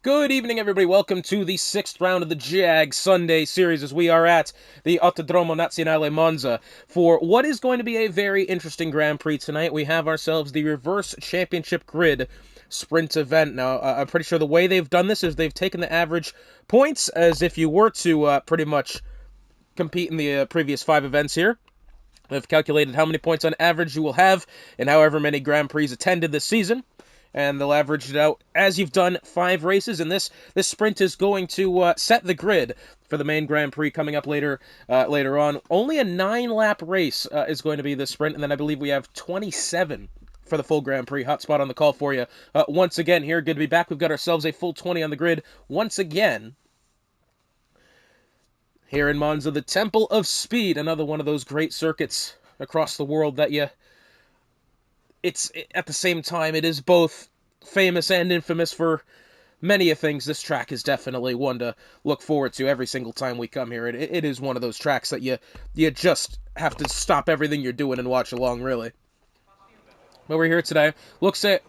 Good evening, everybody. Welcome to the 6th round of the JAG Sunday Series as we are at the Autodromo Nazionale Monza for what is going to be a very interesting Grand Prix tonight. We have ourselves the Reverse Championship Grid Sprint event. Now, I'm pretty sure the way they've done this is they've taken the average points as if you were to pretty much compete in the previous 5 events here. They've calculated how many points on average you will have in however many Grand Prix attended this season. And they'll average it out as you've done 5 races, and this sprint is going to set the grid for the main Grand Prix coming up later on. Only a 9-lap race is going to be the sprint, and then I believe we have 27 for the full Grand Prix. Hotspot on the call for you. Once again here, good to be back. We've got ourselves a full 20 on the grid once again. Here in Monza, the Temple of Speed, another one of those great circuits across the world that at the same time, it is both famous and infamous for many of things. This track is definitely one to look forward to every single time we come here. It is one of those tracks that you just have to stop everything you're doing and watch along, really. But we're here today. Looks at,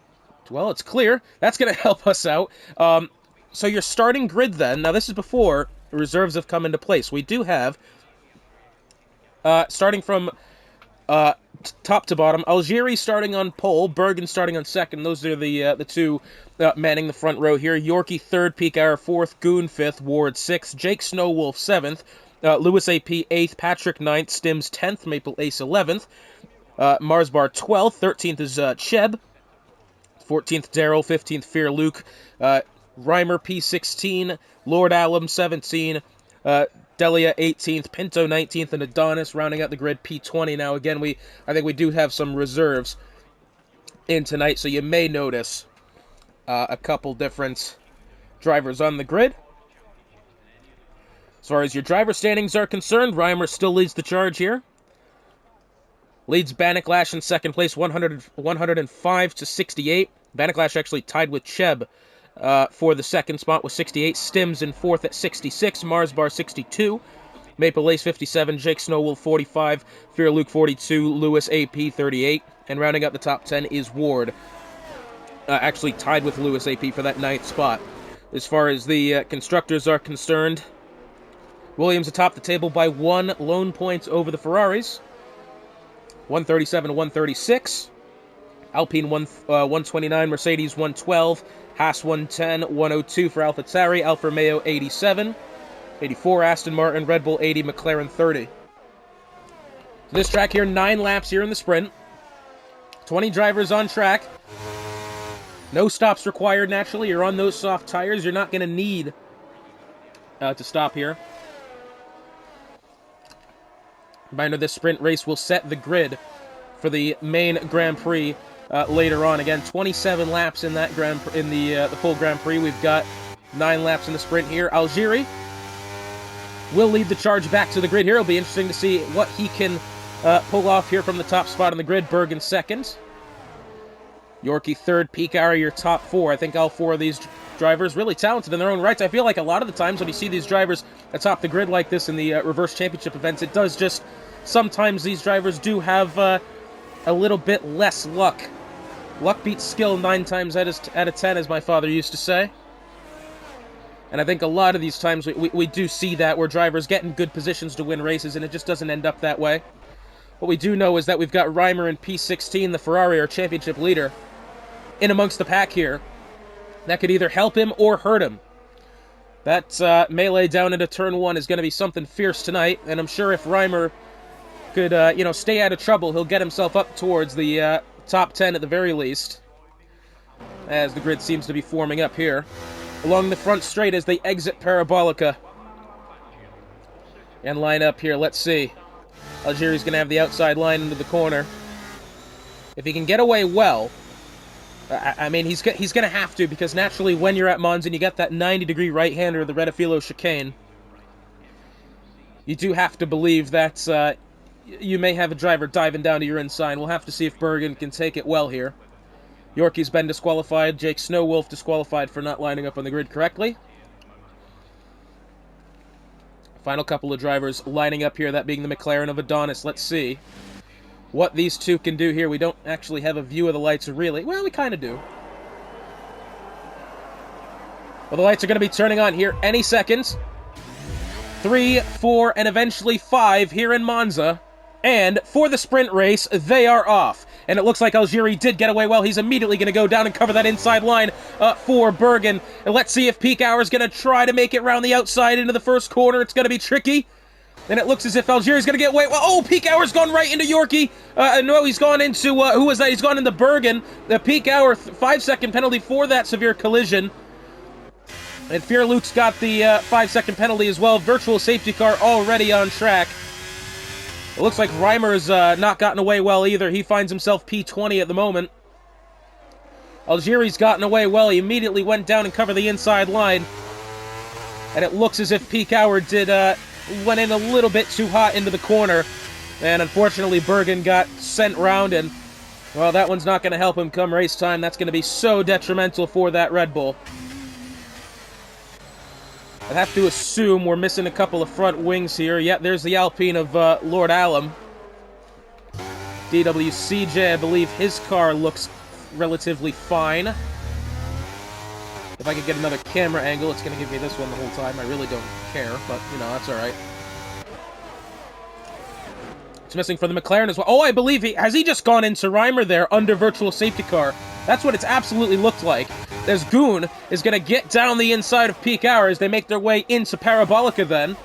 well, it's clear. That's going to help us out. So your starting grid then, now this is before reserves have come into place. We do have, starting from top to bottom, Algieri starting on pole, Bergen starting on second. Those are the two manning the front row here. Yorkie third, Peak Hour fourth, Goon fifth, Ward sixth, Jake Snowwolf seventh, Lewis AP eighth, Patrick ninth, Stims 10th, Maple Ace 11th, Marsbar 12th, 13th is Cheb, 14th Daryl, 15th Fear Luke, Reimer P16, Lord Alum 17, Delia 18th, Pinto 19th, and Adonis rounding out the grid P20. Now again, I think we do have some reserves in tonight, so you may notice a couple different drivers on the grid. As far as your driver standings are concerned, Reimer still leads the charge here. Leads Bannicklash in second place, 105 to 68. Bannicklash actually tied with Cheb for the second spot with 68. Stims in fourth at 66. Marsbar 62. Maple Ace 57. Jake Snowwolf 45. Fear Luke 42. Lewis AP 38. And rounding out the top 10 is Ward. Actually tied with Lewis AP for that 9th spot. As far as the constructors are concerned, Williams atop the table by 1 lone point over the Ferraris. 137 to 136. Alpine 129. Mercedes 112. Haas 110, 102 for AlphaTauri, Alfa Romeo 87, 84 Aston Martin, Red Bull 80, McLaren 30. So this track here, 9 laps here in the sprint. 20 drivers on track. No stops required, naturally. You're on those soft tires. You're not going to need to stop here. Reminder, this sprint race will set the grid for the main Grand Prix later on. Again, 27 laps in that the full Grand Prix. We've got 9 laps in the sprint here. Algieri will lead the charge back to the grid here. It'll be interesting to see what he can pull off here from the top spot on the grid. Bergen second. Yorkie third. Peak Hour your top 4. I think all 4 of these drivers really talented in their own rights. I feel like a lot of the times when you see these drivers atop the grid like this in the Reverse Championship events, it does just, sometimes these drivers do have a little bit less luck. Luck beats skill 9 times out of 10, as my father used to say. And I think a lot of these times we do see that, where drivers get in good positions to win races, and it just doesn't end up that way. What we do know is that we've got Reimer in P16, the Ferrari, our championship leader, in amongst the pack here. That could either help him or hurt him. That melee down into turn 1 is going to be something fierce tonight, and I'm sure if Reimer could, stay out of trouble, he'll get himself up towards the top 10 at the very least, as the grid seems to be forming up here. Along the front straight as they exit Parabolica and line up here. Let's see. Algieri's going to have the outside line into the corner. If he can get away well, I mean, he's going to have to, because naturally when you're at Monza and you get that 90-degree right-hander, the Redifilo chicane, you do have to believe that you may have a driver diving down to your inside. We'll have to see if Bergen can take it well here. Yorkie's been disqualified. Jake Snowwolf disqualified for not lining up on the grid correctly. Final couple of drivers lining up here, that being the McLaren of Adonis. Let's see what these two can do here. We don't actually have a view of the lights, really. Well, we kind of do. Well, the lights are going to be turning on here any second. 3, 4, and eventually 5 here in Monza. And for the sprint race, they are off. And it looks like Algieri did get away well. He's immediately going to go down and cover that inside line for Bergen. And let's see if Peak Hour is going to try to make it round the outside into the first corner. It's going to be tricky. And it looks as if Algieri's going to get away. Well, oh, Peak Hour's gone right into Yorkie. No, he's gone into, who was that? He's gone into Bergen. The Peak Hour 5-second penalty for that severe collision. And Fierluke's got the 5-second penalty as well. Virtual safety car already on track. It looks like Reimer's not gotten away well either. He finds himself P20 at the moment. Algieri's gotten away well. He immediately went down and covered the inside line. And it looks as if Peak Hour went in a little bit too hot into the corner. And unfortunately, Bergen got sent round. And, well, that one's not going to help him come race time. That's going to be so detrimental for that Red Bull. I'd have to assume we're missing a couple of front wings here. Yeah, there's the Alpine of Lord Allam. DWCJ, I believe his car looks relatively fine. If I could get another camera angle, it's going to give me this one the whole time. I really don't care, but, you know, that's alright. It's missing for the McLaren as well. Oh, I believe has he just gone into Reimer there under virtual safety car? That's what it's absolutely looked like. As Goon is going to get down the inside of Peak Hour as they make their way into Parabolica then.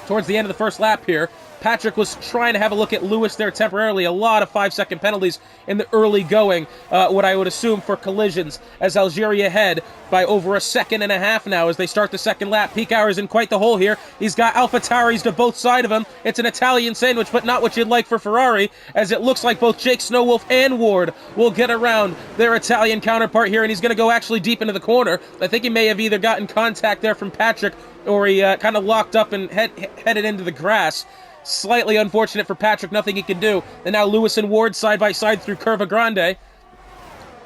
Towards the end of the first lap here, Patrick was trying to have a look at Lewis there temporarily. A lot of 5-second penalties in the early going, what I would assume for collisions, as Algeria ahead by over a second and a half now as they start the second lap. Peak Hour is in quite the hole here. He's got AlphaTauris to both sides of him. It's an Italian sandwich, but not what you'd like for Ferrari, as it looks like both Jake Snowwolf and Ward will get around their Italian counterpart here, and he's going to go actually deep into the corner. I think he may have either gotten contact there from Patrick, or he kind of locked up and headed into the grass. Slightly unfortunate for Patrick, nothing he can do. And now Lewis and Ward side by side through Curva Grande.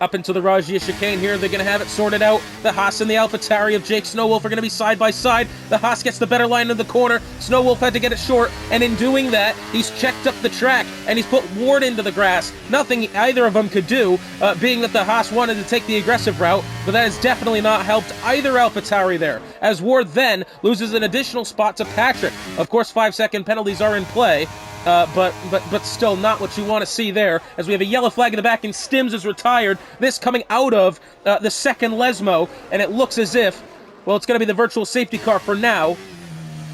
Up into the Rajia chicane here, they're going to have it sorted out. The Haas and the AlphaTauri of Jake Snowwolf are going to be side by side. The Haas gets the better line in the corner. Snowwolf had to get it short, and in doing that, he's checked up the track, and he's put Ward into the grass. Nothing either of them could do, being that the Haas wanted to take the aggressive route, but that has definitely not helped either AlphaTauri there, as Ward then loses an additional spot to Patrick. Of course, 5-second penalties are in play, but still not what you want to see there, as we have a yellow flag in the back and Stims is retired. This coming out of the second Lesmo, and it looks as if, well, it's going to be the virtual safety car for now,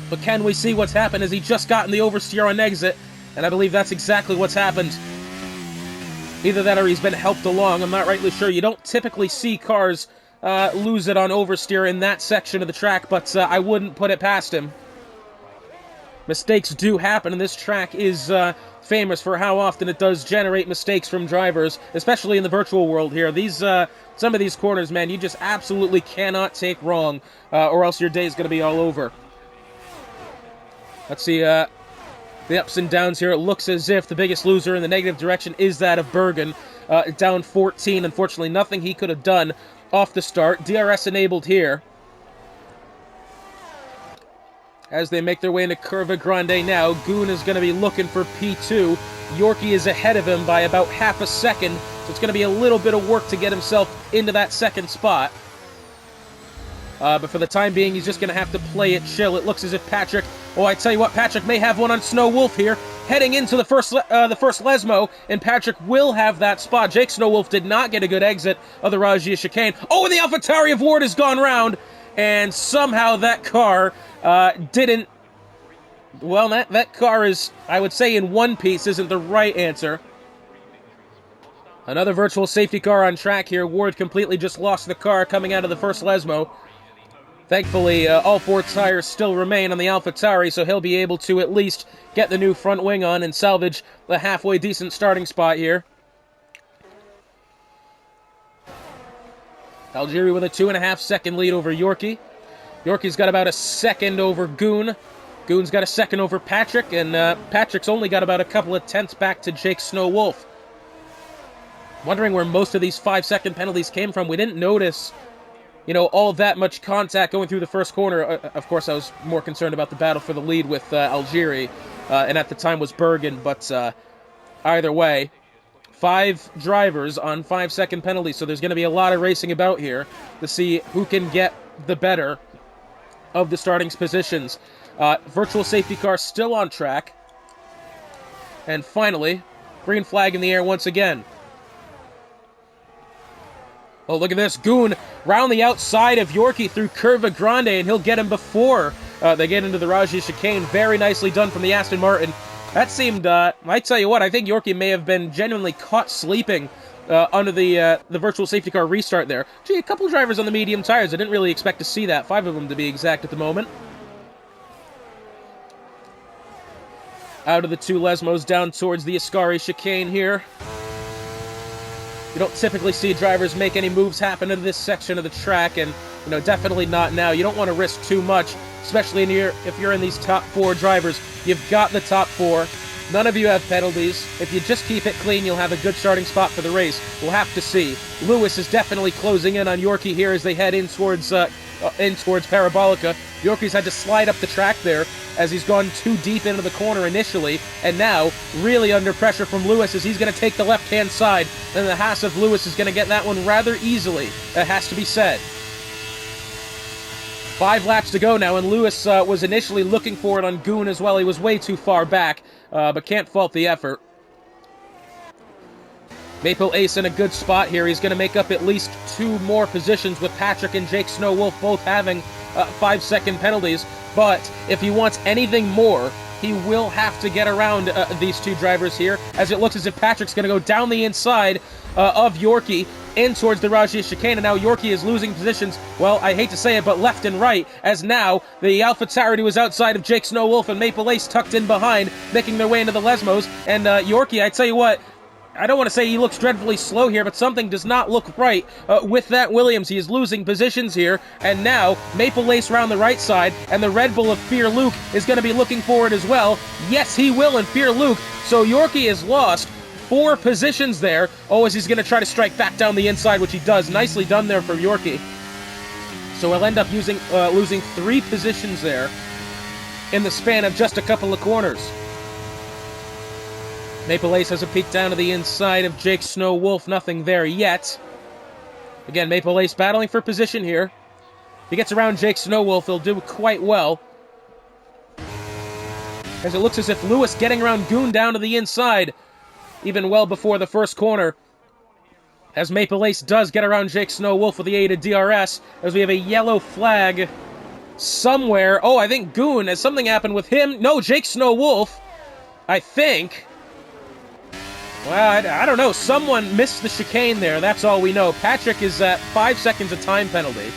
but can we see what's happened as he just got in the oversteer on exit, and I believe that's exactly what's happened. Either that or he's been helped along, I'm not rightly sure. You don't typically see cars lose it on oversteer in that section of the track, but I wouldn't put it past him. Mistakes do happen, and this track is famous for how often it does generate mistakes from drivers, especially in the virtual world here. Some of these corners, man, you just absolutely cannot take wrong, or else your day is going to be all over. Let's see the ups and downs here. It looks as if the biggest loser in the negative direction is that of Bergen, down 14. Unfortunately, nothing he could have done off the start. DRS enabled here. As they make their way into Curva Grande now, Goon is going to be looking for P2. Yorkie is ahead of him by about half a second, so it's going to be a little bit of work to get himself into that second spot. But for the time being, he's just going to have to play it chill. It looks as if Patrick, oh, I tell you what, Patrick may have one on Snowwolf here, heading into the first Lesmo, and Patrick will have that spot. Jake Snowwolf did not get a good exit of the Rajia chicane. Oh, and the AlphaTauri of Ward has gone round, and somehow that car didn't... Well, that car is, I would say, in one piece isn't the right answer. Another virtual safety car on track here. Ward completely just lost the car coming out of the first Lesmo. Thankfully, all four tires still remain on the AlphaTauri, so he'll be able to at least get the new front wing on and salvage the halfway decent starting spot here. Algieri with a 2.5-second lead over Yorkie. Yorkie's got about a second over Goon. Goon's got a second over Patrick, and Patrick's only got about a couple of tenths back to Jake Snowwolf. Wondering where most of these 5-second penalties came from. We didn't notice, you know, all that much contact going through the first corner. Of course, I was more concerned about the battle for the lead with Algieri, and at the time was Bergen, but either way, 5 drivers on 5-second penalties, so there's going to be a lot of racing about here to see who can get the better of the starting positions. Virtual safety car still on track. And finally, green flag in the air once again. Oh, look at this. Goon round the outside of Yorkie through Curva Grande, and he'll get him before they get into the Rajah chicane. Very nicely done from the Aston Martin. That seemed, I tell you what, I think Yorkie may have been genuinely caught sleeping under the virtual safety car restart there. Gee, a couple drivers on the medium tires. I didn't really expect to see that. 5 of them to be exact at the moment. Out of the 2 Lesmos down towards the Ascari chicane here. You don't typically see drivers make any moves happen in this section of the track, and definitely not now. You don't want to risk too much, especially if you're in these top 4 drivers. You've got the top 4. None of you have penalties. If you just keep it clean, you'll have a good starting spot for the race. We'll have to see. Lewis is definitely closing in on Yorkie here as they head in towards Parabolica. Yorkie's had to slide up the track there as he's gone too deep into the corner initially, and now really under pressure from Lewis as he's going to take the left-hand side, and the Haas of Lewis is going to get that one rather easily. That has to be said. 5 laps to go now, and Lewis was initially looking for it on Goon as well. He was way too far back, but can't fault the effort. Maple Ace in a good spot here. He's going to make up at least 2 more positions with Patrick and Jake Snow Wolf both having 5-second penalties. But if he wants anything more, he will have to get around these 2 drivers here, as it looks as if Patrick's going to go down the inside of Yorkie in towards the Rajah chicane, and now Yorkie is losing positions, well, I hate to say it, but left and right, as now the Alpha Tauri was outside of Jake Snow Wolf and Maple Ace tucked in behind, making their way into the Lesmos, and Yorkie, I tell you what, I don't want to say he looks dreadfully slow here, but something does not look right with that Williams. He is losing positions here, and now Maple Ace round the right side, and the Red Bull of Fear Luke is going to be looking for it as well. Yes, he will in Fear Luke, so Yorkie is lost 4 positions there. Oh, as he's going to try to strike back down the inside, which he does. Nicely done there for Yorkie. So he'll end up losing 3 positions there in the span of just a couple of corners. Maple Ace has a peek down to the inside of Jake Snow Wolf. Nothing there yet. Again, Maple Ace battling for position here. If he gets around Jake Snow Wolf, he'll do quite well, as it looks as if Lewis getting around Goon down to the inside, even well before the first corner, as Maple Ace does get around Jake Snow Wolf with the aid of DRS, as we have a yellow flag somewhere. Oh, I think Goon, has something happened with him? No, Jake Snow Wolf, I think. Well, I don't know. Someone missed the chicane there. That's all we know. Patrick is at 5 seconds of time penalty.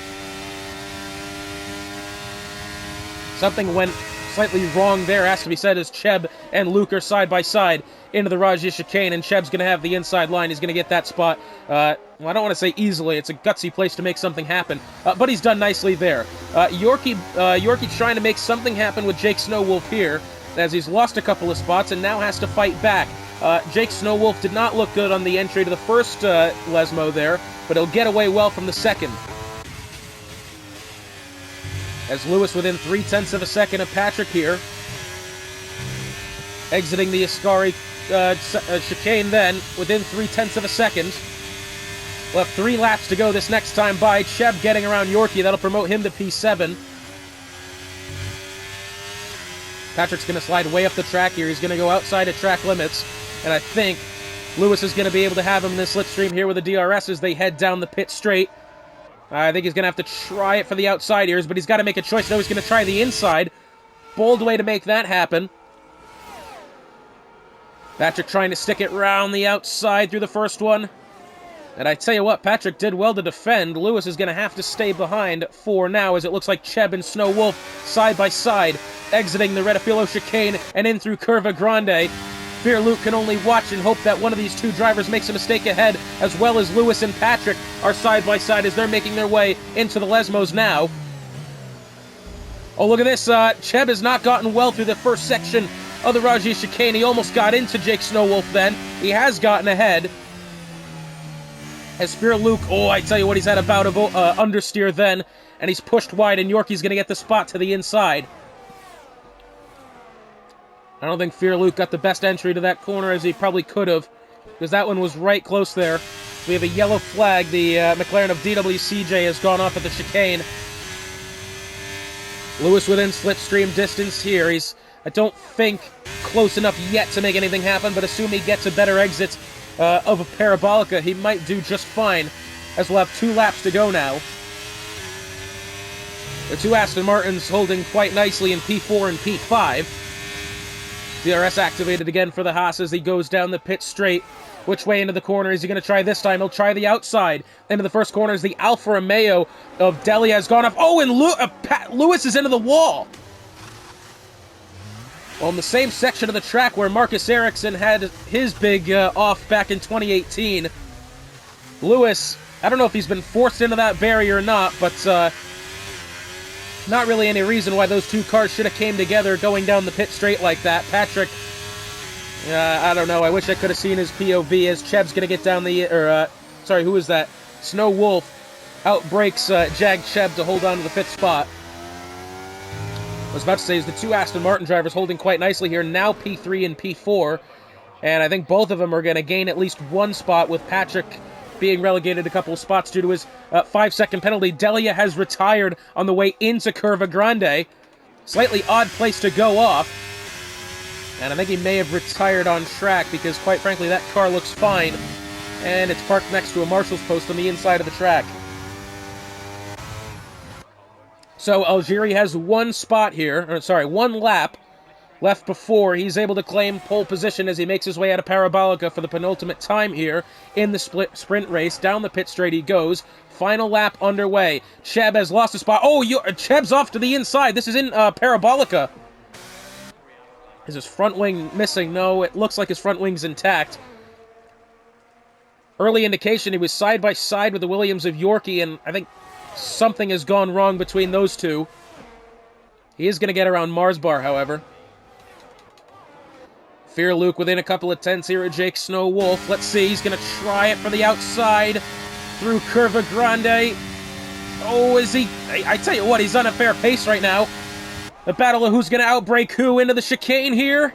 Something went slightly wrong there, has to be said, as Cheb and Luke are side by side into the Rajah chicane, and Cheb's going to have the inside line. He's going to get that spot. Well, I don't want to say easily. It's a gutsy place to make something happen, but he's done nicely there. Yorkie trying to make something happen with Jake Snow Wolf here, as he's lost a couple of spots and now has to fight back. Jake Snow Wolf did not look good on the entry to the first Lesmo there, but he'll get away well from the second. As Lewis within 0.3 of a second of Patrick here. Exiting the Ascari chicane then, within 0.3 of a second. We'll have 3 laps to go this next time by. Cheb getting around Yorkie, that'll promote him to P7. Patrick's going to slide way up the track here. He's going to go outside of track limits. And I think Lewis is going to be able to have him in this slipstream here with the DRS as they head down the pit straight. I think he's going to have to try it for the outside ears, but he's got to make a choice. No, he's going to try the inside. Bold way to make that happen. Patrick trying to stick it round the outside through the first one. And I tell you what, Patrick did well to defend. Lewis is going to have to stay behind for now, as it looks like Cheb and Snow Wolf side by side, exiting the Redafilo chicane and in through Curva Grande. Fear Luke can only watch and hope that one of these 2 drivers makes a mistake ahead, as well as Lewis and Patrick are side by side as they're making their way into the Lesmos now. Oh, look at this. Cheb has not gotten well through the first section of the Rajah chicane. He almost got into Jake Snow Wolf then. He has gotten ahead. As Fear Luke, oh, I tell you what, he's had a bout of understeer then, and he's pushed wide, and Yorkie's going to get the spot to the inside. I don't think Fear Luke got the best entry to that corner as he probably could have. because that one was right close there. We have a yellow flag. The McLaren of DWCJ has gone off at the chicane. Lewis within slipstream distance here. He's, I don't think, close enough yet to make anything happen, but assume he gets a better exit of a Parabolica, he might do just fine, as we'll have 2 laps to go now. The 2 Aston Martins holding quite nicely in P4 and P5. DRS activated again for the Haas as he goes down the pit straight. Which way into the corner is he going to try this time? He'll try the outside. Into the first corner is the Alfa Romeo of Delia has gone off. Oh, and Lewis is into the wall. Well, in the same section of the track where Marcus Ericsson had his big off back in 2018, Lewis, I don't know if he's been forced into that barrier or not, but not really any reason why those 2 cars should have came together going down the pit straight like that. Patrick, I don't know, I wish I could have seen his POV as Cheb's going to get down the, sorry, who is that? Snow Wolf outbreaks Jag Cheb to hold on to the 5th spot. I was about to say, is the 2 Aston Martin drivers holding quite nicely here, now P3 and P4, and I think both of them are going to gain at least 1 spot, with Patrick being relegated a couple of spots due to his 5-second penalty. Delia has retired on the way into Curva Grande. Slightly odd place to go off, and I think he may have retired on track because, quite frankly, that car looks fine, and it's parked next to a marshal's post on the inside of the track. So Algieri has 1 spot here, or sorry, 1 lap left before he's able to claim pole position as he makes his way out of Parabolica for the penultimate time here in the sprint race. Down the pit straight he goes. Final lap underway. Cheb has lost a spot. Oh, Cheb's off to the inside. This is in Parabolica. Is his front wing missing? No, it looks like his front wing's intact. Early indication he was side by side with the Williams of Yorkie, and I think something has gone wrong between those 2. He is going to get around Mars Bar, however. Fear Luke within a couple of tenths here at Jake Snow Wolf. Let's see, he's going to try it for the outside through Curva Grande. Oh, is he? I tell you what, he's on a fair pace right now. The battle of who's going to outbreak who into the chicane here.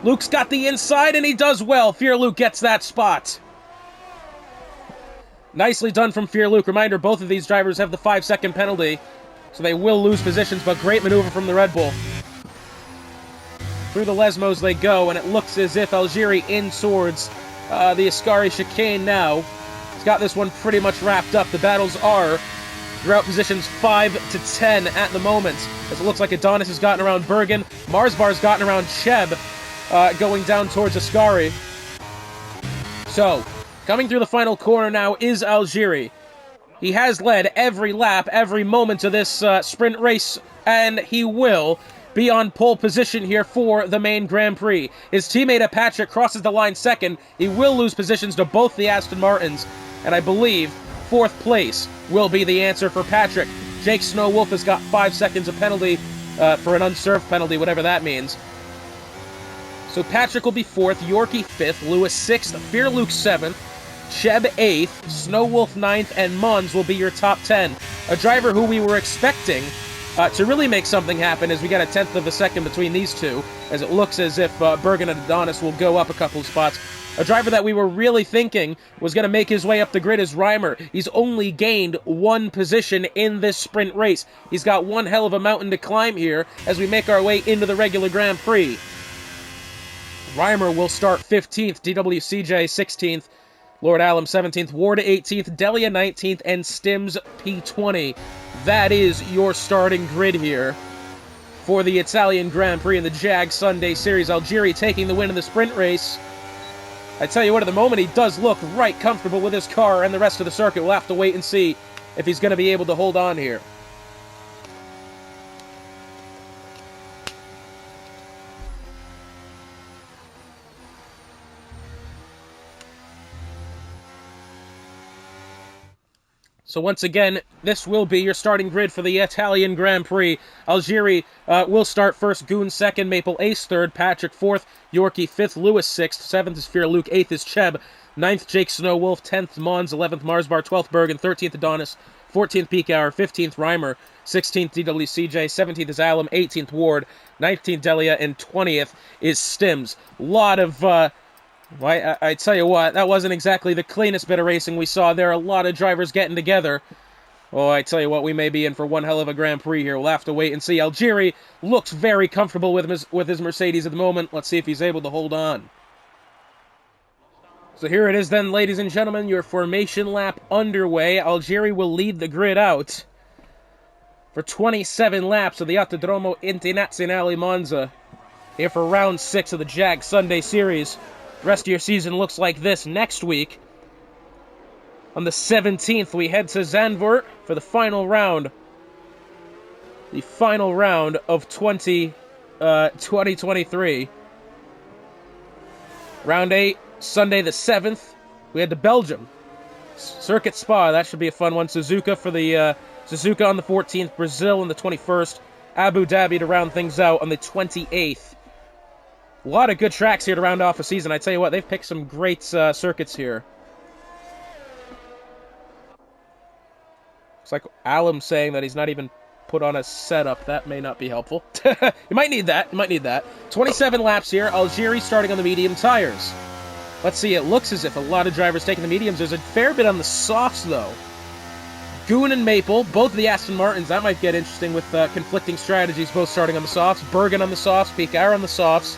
Luke's got the inside, and he does well. Fear Luke gets that spot. Nicely done from Fear Luke. Reminder, both of these drivers have the 5-second penalty, so they will lose positions, but great maneuver from the Red Bull. Through the Lesmos they go, and it looks as if Algieri in towards the Ascari chicane now. He's got this one pretty much wrapped up. The battles are throughout positions 5 to 10 at the moment, as it looks like Adonis has gotten around Bergen. Marsbar's gotten around Cheb, going down towards Ascari. So, coming through the final corner now is Algieri. He has led every lap, every moment of this sprint race, and he will be on pole position here for the main Grand Prix. His teammate Patrick crosses the line second. He will lose positions to both the Aston Martins, and I believe 4th place will be the answer for Patrick. Jake Snow Wolf has got 5 seconds of penalty for an unserved penalty, whatever that means. So Patrick will be 4th, Yorkie 5th, Lewis 6th, Fear Luke 7th, Cheb 8th, Snow Wolf 9th, and Mons will be your top 10. A driver who we were expecting to really make something happen as we got a 1/10 of a second between these 2, as it looks as if Bergen and Adonis will go up a couple of spots. A driver that we were really thinking was going to make his way up the grid is Reimer. He's only gained 1 position in this sprint race. He's got one hell of a mountain to climb here as we make our way into the regular Grand Prix. Reimer will start 15th, DWCJ 16th, Lord Allam 17th, Ward 18th, Delia 19th, and Stims P20. That is your starting grid here for the Italian Grand Prix in the JAG Sunday Series. Algieri taking the win in the sprint race. I tell you what, at the moment he does look right comfortable with his car, and the rest of the circuit will have to wait and see if he's going to be able to hold on here. So once again, this will be your starting grid for the Italian Grand Prix. Algieri will start first, Goon second, Maple Ace third, Patrick fourth, Yorkie fifth, Lewis sixth, seventh is Fear Luke, eighth is Cheb, ninth Jake Snow Wolf, 10th Mons, 11th Marsbar, 12th Bergen, 13th Adonis, 14th Peak Hour, 15th Reimer, 16th DWCJ, 17th is Allam, 18th Ward, 19th Delia, and 20th is Stims. Lot of Well, I tell you what, that wasn't exactly the cleanest bit of racing we saw. There are a lot of drivers getting together. Oh, I tell you what, we may be in for one hell of a Grand Prix here. We'll have to wait and see. Algieri looks very comfortable with his Mercedes at the moment. Let's see if he's able to hold on. So here it is then, ladies and gentlemen, your formation lap underway. Algieri will lead the grid out for 27 laps of the Autodromo Internazionale Monza here for round 6 of the JAG Sunday Series. The rest of your season looks like this. Next week, on the 17th, we head to Zandvoort for the final round. The final round of 2023. Round 8, Sunday the 7th, we head to Belgium. Circuit Spa, that should be a fun one. Suzuka for the Suzuka on the 14th, Brazil on the 21st, Abu Dhabi to round things out on the 28th. A lot of good tracks here to round off a season. I tell you what, they've picked some great circuits here. Looks like Alam's saying that he's not even put on a setup. That may not be helpful. You might need that. 27 laps here. Algieri starting on the medium tires. Let's see. It looks as if a lot of drivers taking the mediums. There's a fair bit on the softs, though. Goon and Maple, both of the Aston Martins. That might get interesting with conflicting strategies, both starting on the softs. Bergen on the softs. Piquet on the softs.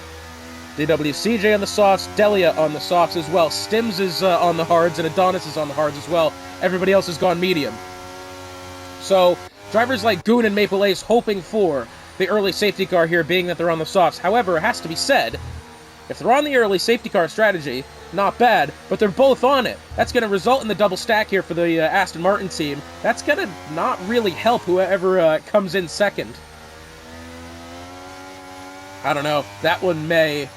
DWCJ on the softs. Delia on the softs as well. Stims is on the hards, and Adonis is on the hards as well. Everybody else has gone medium. So, drivers like Goon and Maple Ace hoping for the early safety car here, being that they're on the softs. However, it has to be said, if they're on the early safety car strategy, not bad, but they're both on it. That's going to result in the double stack here for the Aston Martin team. That's going to not really help whoever comes in second. I don't know. That one may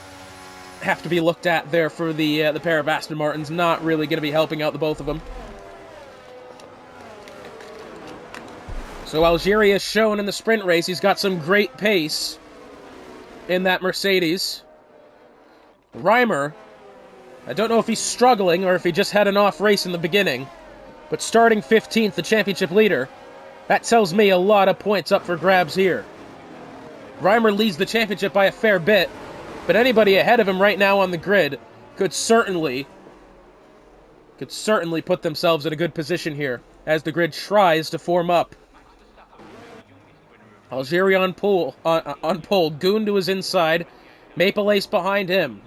have to be looked at there for the pair of Aston Martins. Not really going to be helping out the both of them. So Algieri has shown in the sprint race he's got some great pace in that Mercedes. Reimer, I don't know if he's struggling or if he just had an off race in the beginning, but starting 15th, the championship leader, that tells me a lot of points up for grabs here. Reimer leads the championship by a fair bit, but anybody ahead of him right now on the grid could certainly put themselves in a good position here as the grid tries to form up. Algieri on pole. Goon to his inside. Maple Ace behind him.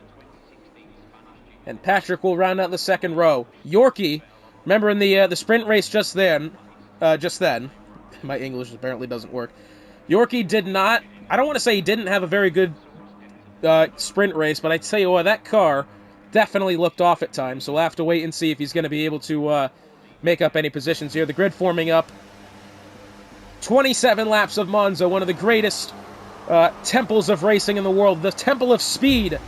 And Patrick will round out the second row. Yorkie, remember in the sprint race just then, my English apparently doesn't work. Yorkie did not, I don't want to say he didn't have a very good sprint race, but I tell you what, that car definitely looked off at times, so we'll have to wait and see if he's going to be able to make up any positions here. The grid forming up. 27 laps of Monza, one of the greatest temples of racing in the world. The Temple of Speed,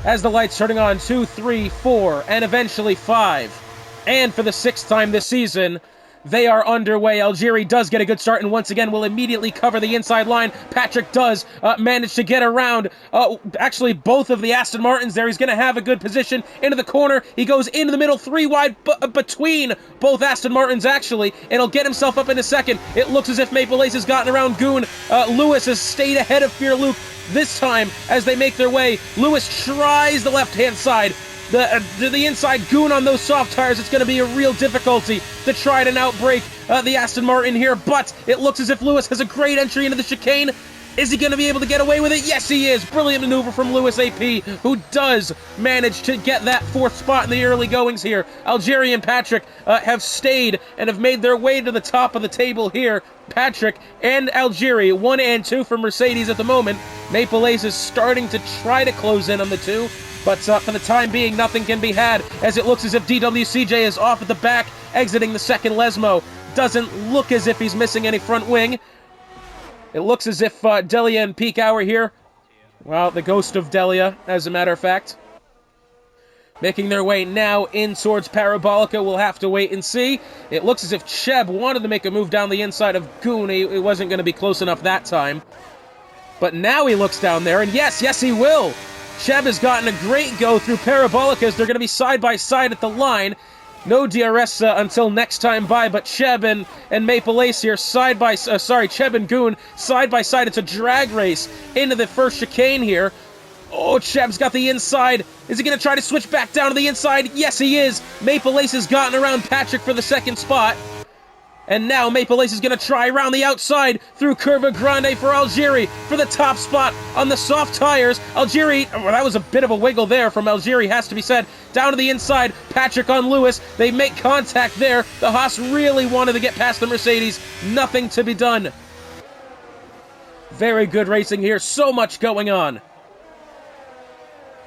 as the lights turning on 2, 3, 4, and eventually 5. And for the 6th time this season, they are underway. Algieri does get a good start and once again will immediately cover the inside line. Patrick does manage to get around actually both of the Aston Martins there. He's going to have a good position into the corner. He goes into the middle, 3 wide between both Aston Martins actually, and he'll get himself up in a second. It looks as if Maple Ace has gotten around Goon. Lewis has stayed ahead of Pierre-Luc this time as they make their way. Lewis tries the left-hand side. The inside Goon on those soft tires, it's going to be a real difficulty to try to outbrake the Aston Martin here, but it looks as if Lewis has a great entry into the chicane. Is he going to be able to get away with it? Yes, he is. Brilliant maneuver from Lewis AP, who does manage to get that 4th spot in the early goings here. Algieri and Patrick have stayed and have made their way to the top of the table here. Patrick and Algieri, 1 and 2 for Mercedes at the moment. Maple Ace is starting to try to close in on the 2. But for the time being, nothing can be had, as it looks as if DWCJ is off at the back, exiting the second Lesmo. Doesn't look as if he's missing any front wing. It looks as if Delia and Peak Hour here, well, the ghost of Delia, as a matter of fact, making their way now in towards Parabolica. We'll have to wait and see. It looks as if Cheb wanted to make a move down the inside of Goon. He wasn't going to be close enough that time. But now he looks down there, and yes, he will. Cheb has gotten a great go through Parabolica as they're going to be side by side at the line. No DRS until next time by, but Cheb and Maple Ace here Cheb and Goon side by side. It's a drag race into the first chicane here. Oh, Cheb's got the inside. Is he going to try to switch back down to the inside? Yes, he is. Maple Ace has gotten around Patrick for the second spot. And now Maple Ace is going to try around the outside through Curva Grande for Algieri for the top spot on the soft tires. Algieri, well, that was a bit of a wiggle there from Algieri, has to be said. Down to the inside, Patrick on Lewis. They make contact there. The Haas really wanted to get past the Mercedes. Nothing to be done. Very good racing here. So much going on.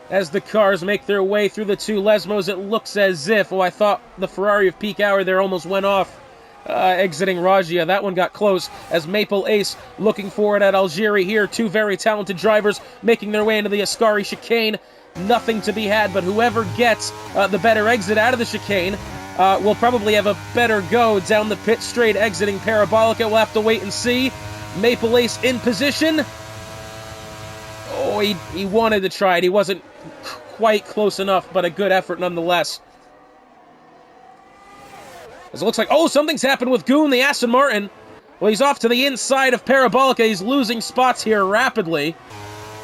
As the cars make their way through the two Lesmos, it looks as if, I thought the Ferrari of peak hour there almost went off. Exiting Raggia. That one got close as Maple Ace looking forward at Algieri here. Two very talented drivers making their way into the Ascari chicane. Nothing to be had, but whoever gets the better exit out of the chicane will probably have a better go down the pit straight exiting Parabolica. We'll have to wait and see. Maple Ace in position. Oh, he wanted to try it. He wasn't quite close enough, but a good effort nonetheless. As it looks like, oh, something's happened with Goon, the Aston Martin. Well, he's off to the inside of Parabolica. He's losing spots here rapidly.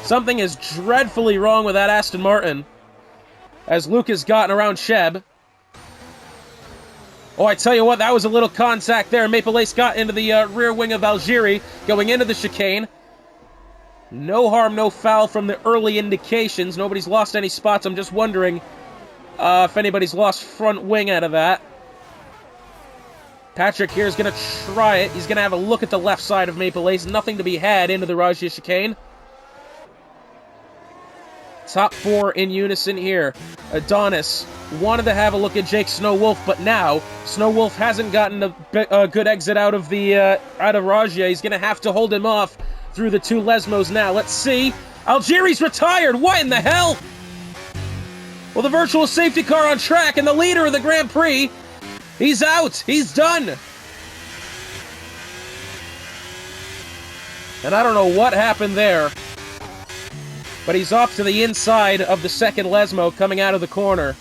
Something is dreadfully wrong with that Aston Martin. As Luke has gotten around Cheb. Oh, I tell you what, that was a little contact there. Maple Ace got into the rear wing of Algieri, going into the chicane. No harm, no foul from the early indications. Nobody's lost any spots. I'm just wondering if anybody's lost front wing out of that. Patrick here is going to try it. He's going to have a look at the left side of Maple Ace. Nothing to be had into the Raggia chicane. Top four in unison here. Adonis wanted to have a look at Jake Snow Wolf, but now Snow Wolf hasn't gotten a good exit out of Raggia. He's going to have to hold him off through the two Lesmos now. Let's see. Algieri's retired. What in the hell? Well, the virtual safety car on track and the leader of the Grand Prix, he's out. He's done. And I don't know what happened there, but he's off to the inside of the second Lesmo coming out of the corner.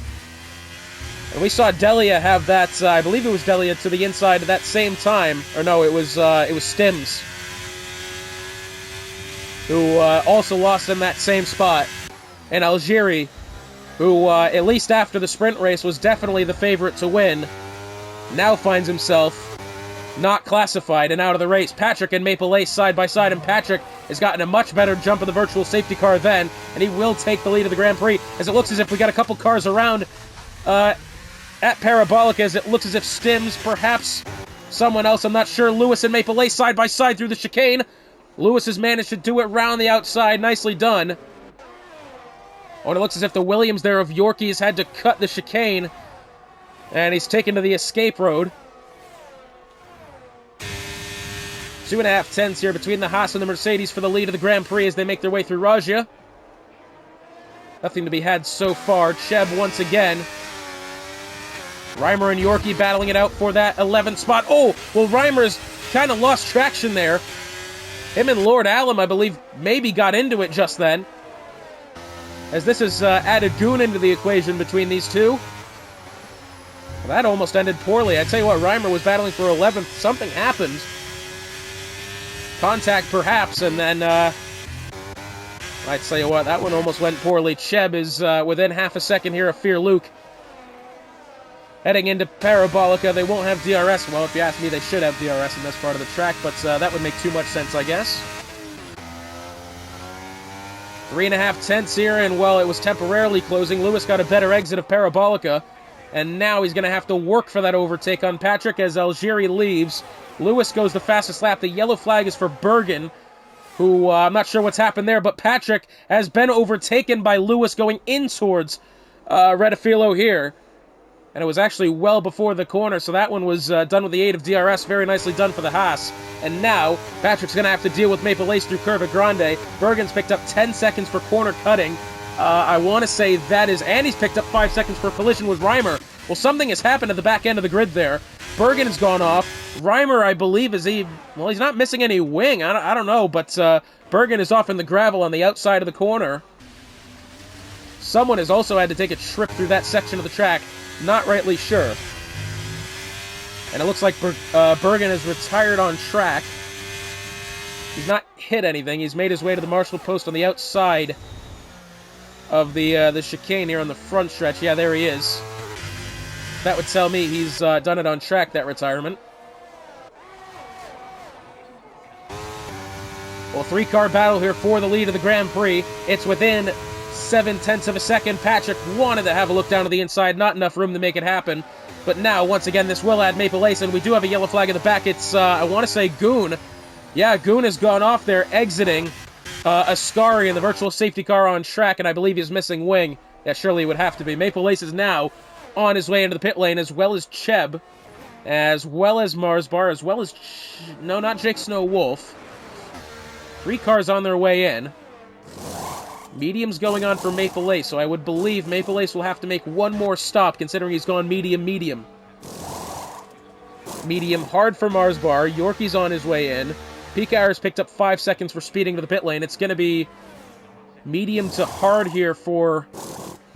And we saw Delia have that, I believe it was Delia, to the inside at that same time. Or no, it was Stims, who also lost in that same spot. And Algieri, who, at least after the sprint race, was definitely the favorite to win, now finds himself not classified and out of the race. Patrick and Maple Ace side by side, and Patrick has gotten a much better jump of the virtual safety car then, and he will take the lead of the Grand Prix, as it looks as if we got a couple cars around at Parabolica, as it looks as if Stims, perhaps someone else, I'm not sure. Lewis and Maple Ace side by side through the chicane. Lewis has managed to do it round the outside. Nicely done. Oh, and it looks as if the Williams there of Yorkies had to cut the chicane, and he's taken to the escape road. 2.5 tenths here between the Haas and the Mercedes for the lead of the Grand Prix as they make their way through Raggia. Nothing to be had so far. Cheb once again. Reimer and Yorkie battling it out for that 11th spot. Oh, well, Reimer's kind of lost traction there. Him and Lord Allen, I believe, maybe got into it just then, as this has added Goon into the equation between these two. Well, that almost ended poorly. I tell you what, Reimer was battling for 11th. Something happened. Contact, perhaps, and then, I tell you what, that one almost went poorly. Cheb is within half a second here of Fear Luke. Heading into Parabolica, they won't have DRS. Well, if you ask me, they should have DRS in this part of the track, but that would make too much sense, I guess. 3.5 tenths here, and, well, it was temporarily closing. Lewis got a better exit of Parabolica, and now he's going to have to work for that overtake on Patrick as Algieri leaves. Lewis goes the fastest lap. The yellow flag is for Bergen, who, I'm not sure what's happened there, but Patrick has been overtaken by Lewis going in towards Redifilo here. And it was actually well before the corner, so that one was done with the aid of DRS. Very nicely done for the Haas. And now, Patrick's going to have to deal with Maple Ace through Curva Grande. Bergen's picked up 10 seconds for corner cutting. I want to say that is... And he's picked up 5 seconds for collision with Reimer. Well, something has happened at the back end of the grid there. Bergen has gone off. Reimer, I believe, is he... Well, he's not missing any wing. I don't know, but Bergen is off in the gravel on the outside of the corner. Someone has also had to take a trip through that section of the track. Not rightly sure. And it looks like Bergen is retired on track. He's not hit anything. He's made his way to the marshal post on the outside of the chicane here on the front stretch. Yeah, there he is. That would tell me he's done it on track, that retirement. Well, three-car battle here for the lead of the Grand Prix. It's within 0.7 of a second. Patrick wanted to have a look down to the inside. Not enough room to make it happen. But now, once again, this will add Maple Ace, and we do have a yellow flag in the back. It's, I want to say, Goon. Yeah, Goon has gone off there, exiting Ascari in the virtual safety car on track, and I believe he's missing wing. Yeah, surely it would have to be. Maple Ace is now on his way into the pit lane, as well as Cheb, as well as Marsbar, as well as... no, not Jake Snow Wolf. 3 cars on their way in. Medium's going on for Maple Ace, so I would believe Maple Ace will have to make one more stop, considering he's gone medium. Medium hard for Marsbar. Yorkie's on his way in. Pika has picked up 5 seconds for speeding to the pit lane. It's going to be medium to hard here for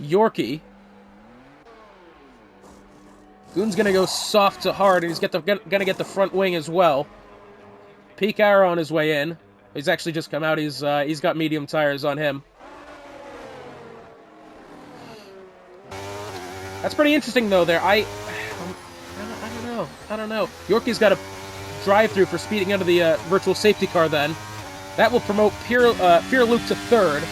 Yorkie. Goon's going to go soft to hard, and he's going to get the front wing as well. Pika on his way in. He's actually just come out. He's got medium tires on him. That's pretty interesting, though, there. I don't know. Yorkie's got a drive-through for speeding under the virtual safety car, then. That will promote Fear Luke to 3rd.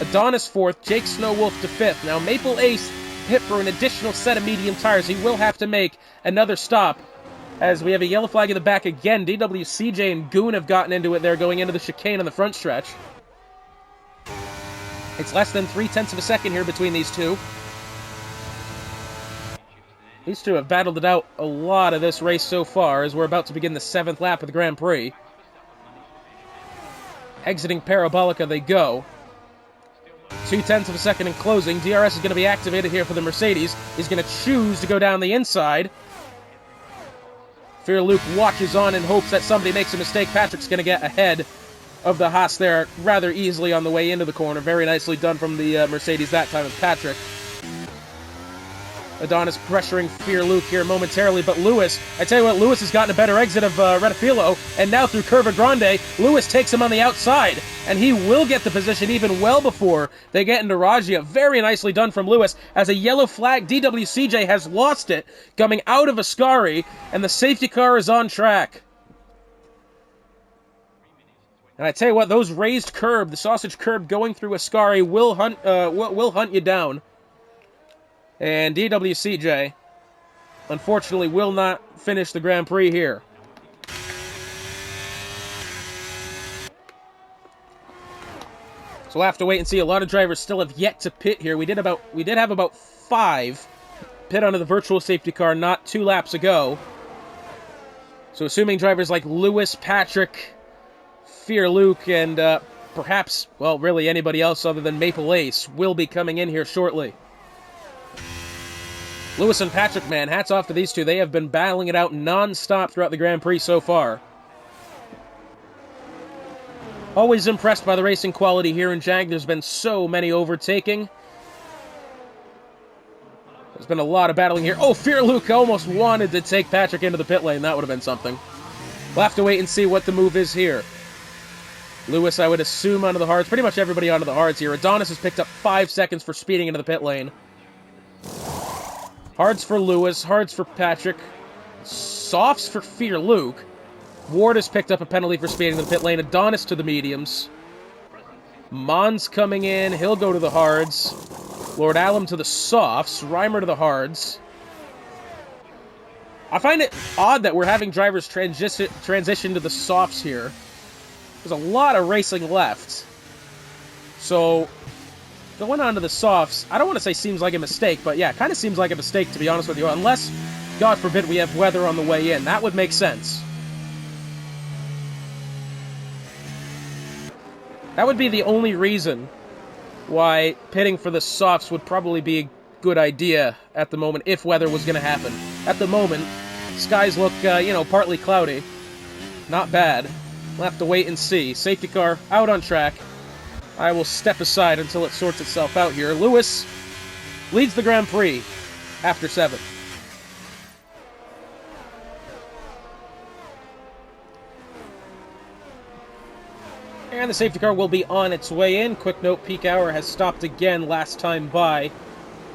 Adonis 4th. Jake Snow Wolf to 5th. Now, Maple Ace hit for an additional set of medium tires. He will have to make another stop, as we have a yellow flag in the back again. DWCJ and Goon have gotten into it there, going into the chicane on the front stretch. It's less than 0.3 of a second here between these two. These two have battled it out a lot of this race so far, as we're about to begin the 7th lap of the Grand Prix. Exiting Parabolica they go. 0.2 of a second in closing. DRS is going to be activated here for the Mercedes. He's going to choose to go down the inside. Fear Luke watches on and hopes that somebody makes a mistake. Patrick's going to get ahead of the Haas there rather easily on the way into the corner. Very nicely done from the Mercedes that time with Patrick. Adonis pressuring Fear Luke here momentarily, but Lewis, I tell you what, Lewis has gotten a better exit of Retafilo, and now through Curva Grande, Lewis takes him on the outside, and he will get the position even well before they get into Raggia. Very nicely done from Lewis, as a yellow flag. DWCJ has lost it, coming out of Ascari, and the safety car is on track. And I tell you what, those raised curb, the sausage curb going through Ascari will hunt you down. And DWCJ, unfortunately, will not finish the Grand Prix here. So we'll have to wait and see. A lot of drivers still have yet to pit here. We did have about 5 pit onto the virtual safety car not 2 laps ago. So assuming drivers like Lewis, Patrick, Fear Luke, and perhaps, well, really anybody else other than Maple Ace will be coming in here shortly. Lewis and Patrick, man, hats off to these two. They have been battling it out non-stop throughout the Grand Prix so far. Always impressed by the racing quality here in JAG. There's been so many overtaking. There's been a lot of battling here. Oh, Fear Luke almost wanted to take Patrick into the pit lane. That would have been something. We'll have to wait and see what the move is here. Lewis, I would assume, onto the hards. Pretty much everybody onto the hards here. Adonis has picked up 5 seconds for speeding into the pit lane. Hards for Lewis, hards for Patrick, softs for Fear Luke. Ward has picked up a penalty for speeding to the pit lane. Adonis to the mediums. Mons coming in, he'll go to the hards. Lord Alum to the softs, Reimer to the hards. I find it odd that we're having drivers transition to the softs here. There's a lot of racing left. So, going on to the softs, I don't want to say seems like a mistake, but yeah, kind of seems like a mistake, to be honest with you. Unless, God forbid, we have weather on the way in. That would make sense. That would be the only reason why pitting for the softs would probably be a good idea at the moment, if weather was going to happen. At the moment, skies look, partly cloudy. Not bad. We'll have to wait and see. Safety car out on track. I will step aside until it sorts itself out here. Lewis leads the Grand Prix after 7. And the safety car will be on its way in. Quick note, peak hour has stopped again last time by.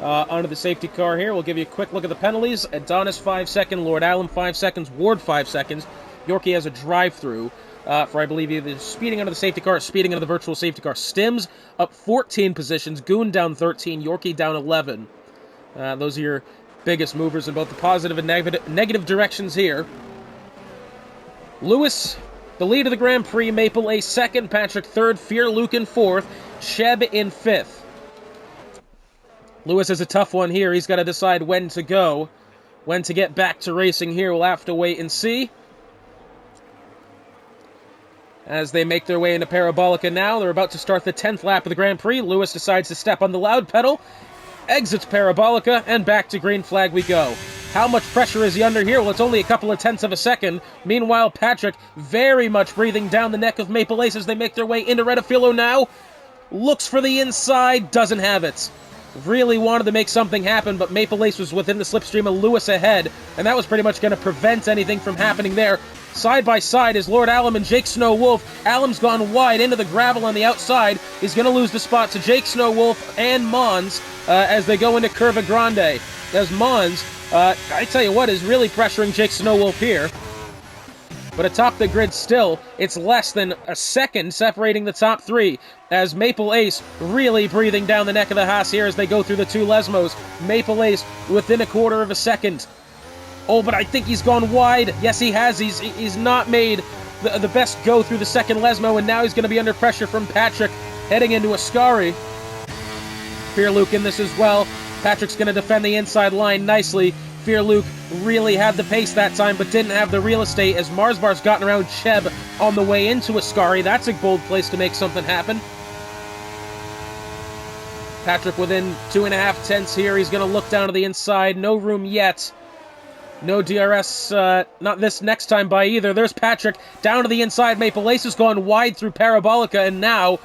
Onto the safety car here. We'll give you a quick look at the penalties. Adonis 5 seconds, Lord Allen 5 seconds, Ward 5 seconds. Yorkie has a drive-through for, I believe, either speeding under the safety car or speeding under the virtual safety car. Stims up 14 positions, Goon down 13, Yorkie down 11. Those are your biggest movers in both the positive and negative directions here. Lewis, the lead of the Grand Prix, Maple Ace second, Patrick third, Fear Luke in fourth, Sheb in fifth. Lewis has a tough one here. He's got to decide when to go. When to get back to racing here, we'll have to wait and see. As they make their way into Parabolica now, they're about to start the 10th lap of the Grand Prix. Lewis decides to step on the loud pedal, exits Parabolica, and back to green flag we go. How much pressure is he under here? Well, it's only a couple of tenths of a second. Meanwhile, Patrick very much breathing down the neck of Maple Ace as they make their way into Redafilo now. Looks for the inside, doesn't have it. Really wanted to make something happen, but Maple Ace was within the slipstream of Lewis ahead, and that was pretty much going to prevent anything from happening there. Side by side is Lord Alum and Jake Snow Wolf. Alum's gone wide into the gravel on the outside. He's going to lose the spot to Jake Snow Wolf and Mons as they go into Curva Grande. As Mons, I tell you what, is really pressuring Jake Snow Wolf here. But atop the grid still, it's less than a second separating the top three, as Maple Ace really breathing down the neck of the Haas here as they go through the two Lesmos. Maple Ace within a quarter of a second. Oh, but I think he's gone wide. Yes, he has. He's not made the best go through the second Lesmo, and now he's going to be under pressure from Patrick heading into Ascari. Fear Luke in this as well. Patrick's going to defend the inside line nicely. Fear Luke really had the pace that time, but didn't have the real estate as Marsbar's gotten around Cheb on the way into Ascari. That's a bold place to make something happen. Patrick within 2.5 tenths here. He's going to look down to the inside. No room yet. No DRS, not this next time by either. There's Patrick down to the inside. Maple Ace has gone wide through Parabolica, and now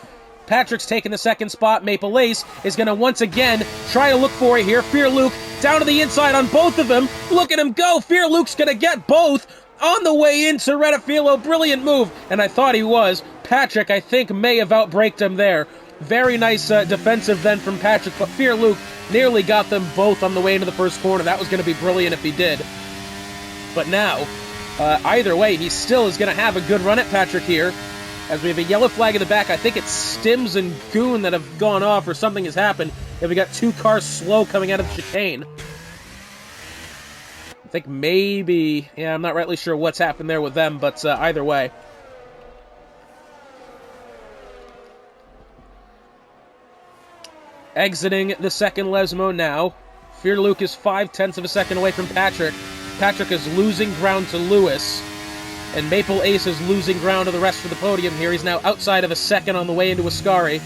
Patrick's taking the second spot. Maple Ace is going to once again try to look for it here. Fear Luke down to the inside on both of them. Look at him go. Fear Luke's going to get both on the way into Redafilo. Brilliant move. And I thought he was. Patrick, I think, may have outbraked him there. Very nice defensive then from Patrick, but Fear Luke nearly got them both on the way into the first corner. That was going to be brilliant if he did. But now, either way, he still is going to have a good run at Patrick here. As we have a yellow flag in the back, I think it's Stims and Goon that have gone off or something has happened. And we got two cars slow coming out of the chicane. I think maybe, yeah, I'm not rightly sure what's happened there with them, but either way. Exiting the second Lesmo now. Fear Luke is 0.5 of a second away from Patrick. Patrick is losing ground to Lewis. And Maple Ace is losing ground to the rest of the podium here. He's now outside of a second on the way into Ascari.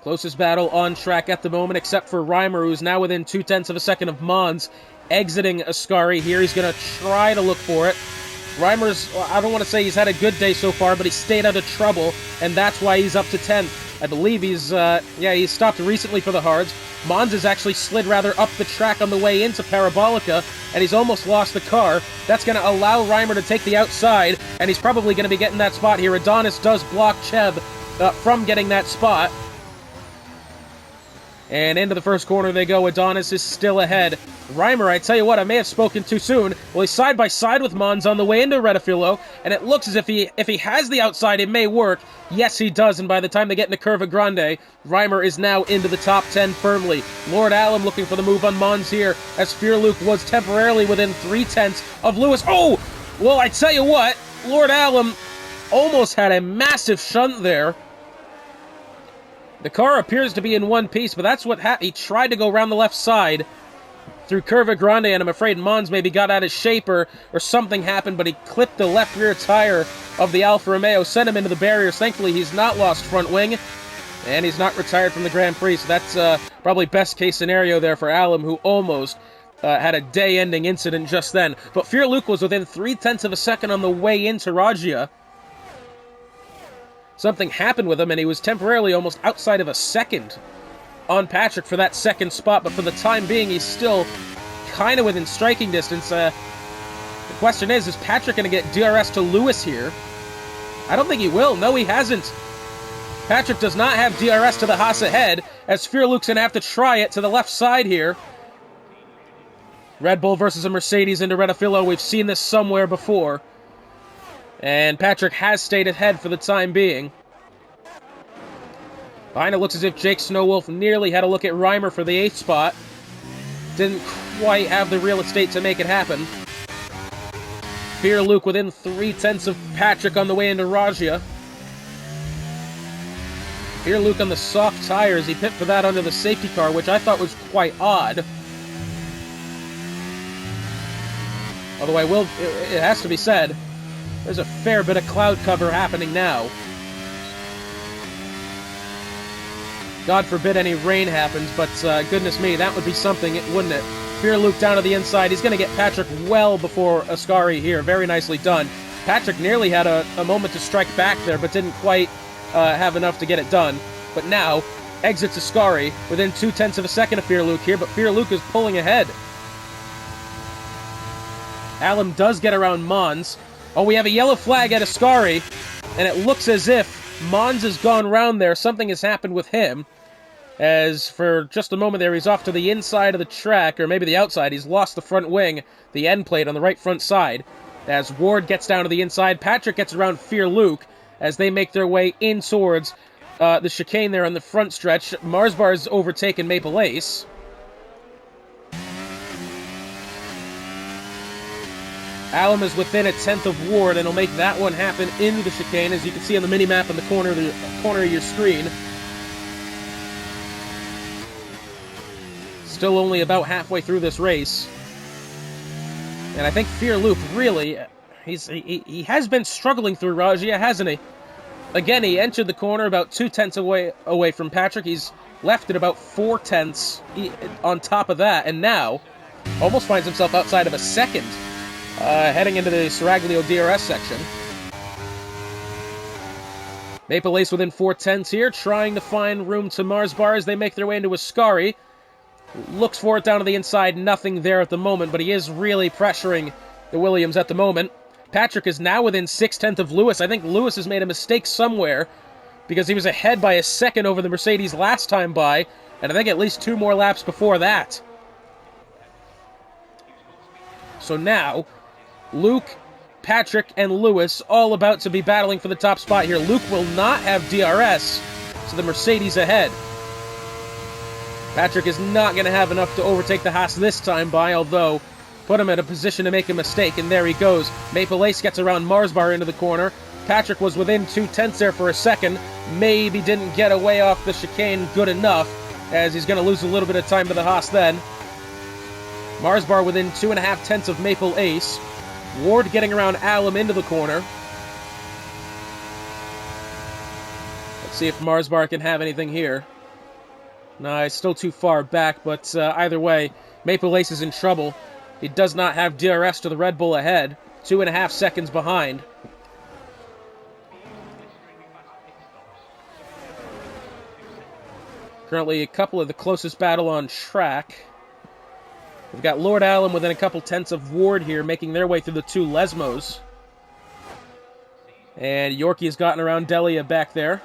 Closest battle on track at the moment, except for Reimer, who's now within 0.2 of a second of Mons. Exiting Ascari here. He's going to try to look for it. Reimer's, I don't want to say he's had a good day so far, but he stayed out of trouble, and that's why he's up to 10th. I believe he's stopped recently for the hards. Mons has actually slid rather up the track on the way into Parabolica, and he's almost lost the car. That's going to allow Reimer to take the outside, and he's probably going to be getting that spot here. Adonis does block Cheb from getting that spot. And into the first corner they go. Adonis is still ahead. Reimer, I tell you what, I may have spoken too soon. Well, he's side by side with Mons on the way into Redafilo, and it looks as if he has the outside, it may work. Yes, he does, and by the time they get into Curva Grande, Reimer is now into the top 10 firmly. Lord Alum looking for the move on Mons here, as Fear Luke was temporarily within 0.3 of Lewis. Oh! Well, I tell you what, Lord Alum almost had a massive shunt there. The car appears to be in one piece, but that's what he tried to go around the left side through Curva Grande, and I'm afraid Mons maybe got out of shape or something happened, but he clipped the left rear tire of the Alfa Romeo, sent him into the barriers. Thankfully, he's not lost front wing, and he's not retired from the Grand Prix, so that's probably best case scenario there for Alum, who almost had a day-ending incident just then. But Fear Luke was within 0.3 of a second on the way into Raggia. Something happened with him, and he was temporarily almost outside of a second on Patrick for that second spot, but for the time being, he's still kind of within striking distance. The question is Patrick going to get DRS to Lewis here? I don't think he will. No, he hasn't. Patrick does not have DRS to the Haas ahead, as Fearluke's going to have to try it to the left side here. Red Bull versus a Mercedes into Redafilo. We've seen this somewhere before. And Patrick has stayed ahead for the time being. Behind it looks as if Jake Snowwolf nearly had a look at Reimer for the 8th spot. Didn't quite have the real estate to make it happen. Fearluke within 0.3 of Patrick on the way into Rajia. Fearluke on the soft tires. He pit for that under the safety car, which I thought was quite odd. Although it has to be said, there's a fair bit of cloud cover happening now. God forbid any rain happens, but goodness me, that would be something, wouldn't it? Fearluke down to the inside. He's going to get Patrick well before Ascari here. Very nicely done. Patrick nearly had a moment to strike back there, but didn't quite have enough to get it done. But now, exits Ascari within 0.2 of a second of Fearluke here, but Fearluke is pulling ahead. Allen does get around Mons. Oh, we have a yellow flag at Ascari, and it looks as if Mons has gone round there. Something has happened with him, as for just a moment there, he's off to the inside of the track, or maybe the outside. He's lost the front wing, the end plate on the right front side. As Ward gets down to the inside, Patrick gets around Fearluke as they make their way in towards the chicane there on the front stretch. Marsbar's overtaken Maple Ace. Allen is within 1/10 of Ward, and he'll make that one happen into the chicane, as you can see on the mini-map in the corner of your screen. Still only about halfway through this race. And I think Fearluke really, he has been struggling through Rajia, hasn't he? Again, he entered the corner about 0.2 away from Patrick. He's left it about 0.4 on top of that, and now almost finds himself outside of a second. Heading into the Seraglio DRS section. Maple Ace within 0.4 here, trying to find room to Marsbar as they make their way into Ascari. Looks for it down to the inside, nothing there at the moment, but he is really pressuring the Williams at the moment. Patrick is now within 0.6 of Lewis. I think Lewis has made a mistake somewhere, because he was ahead by a second over the Mercedes last time by, and I think at least 2 more laps before that. So now, Luke, Patrick, and Lewis all about to be battling for the top spot here. Luke will not have DRS, so the Mercedes ahead. Patrick is not going to have enough to overtake the Haas this time by, although put him in a position to make a mistake, and there he goes. Maple Ace gets around Marsbar into the corner. Patrick was within 0.2 there for a second. Maybe didn't get away off the chicane good enough, as he's going to lose a little bit of time to the Haas then. Marsbar within 2.5 of Maple Ace. Ward getting around Allen into the corner. Let's see if Marsbar can have anything here. No, he's still too far back, but either way, Maple Ace is in trouble. He does not have DRS to the Red Bull ahead. 2.5 seconds behind. Currently a couple of the closest battle on track. We've got Lord Allen within a couple 0.10 of Ward here, making their way through the 2 Lesmos. And Yorkie's gotten around Delia back there.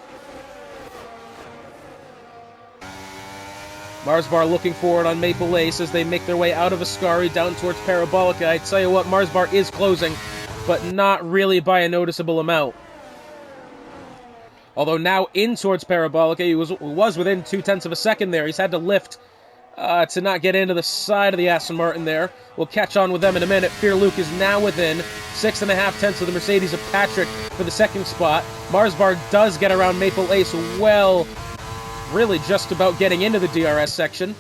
Marsbar looking forward on Maple Ace as they make their way out of Ascari down towards Parabolica. I tell you what, Marsbar is closing, but not really by a noticeable amount. Although now in towards Parabolica, he was within 0.2 of a second there. He's had to lift to not get into the side of the Aston Martin there. We'll catch on with them in a minute. Fearluke is now within 6.5 of the Mercedes of Patrick for the second spot. Marsbar does get around Maple Ace well, really just about getting into the DRS section.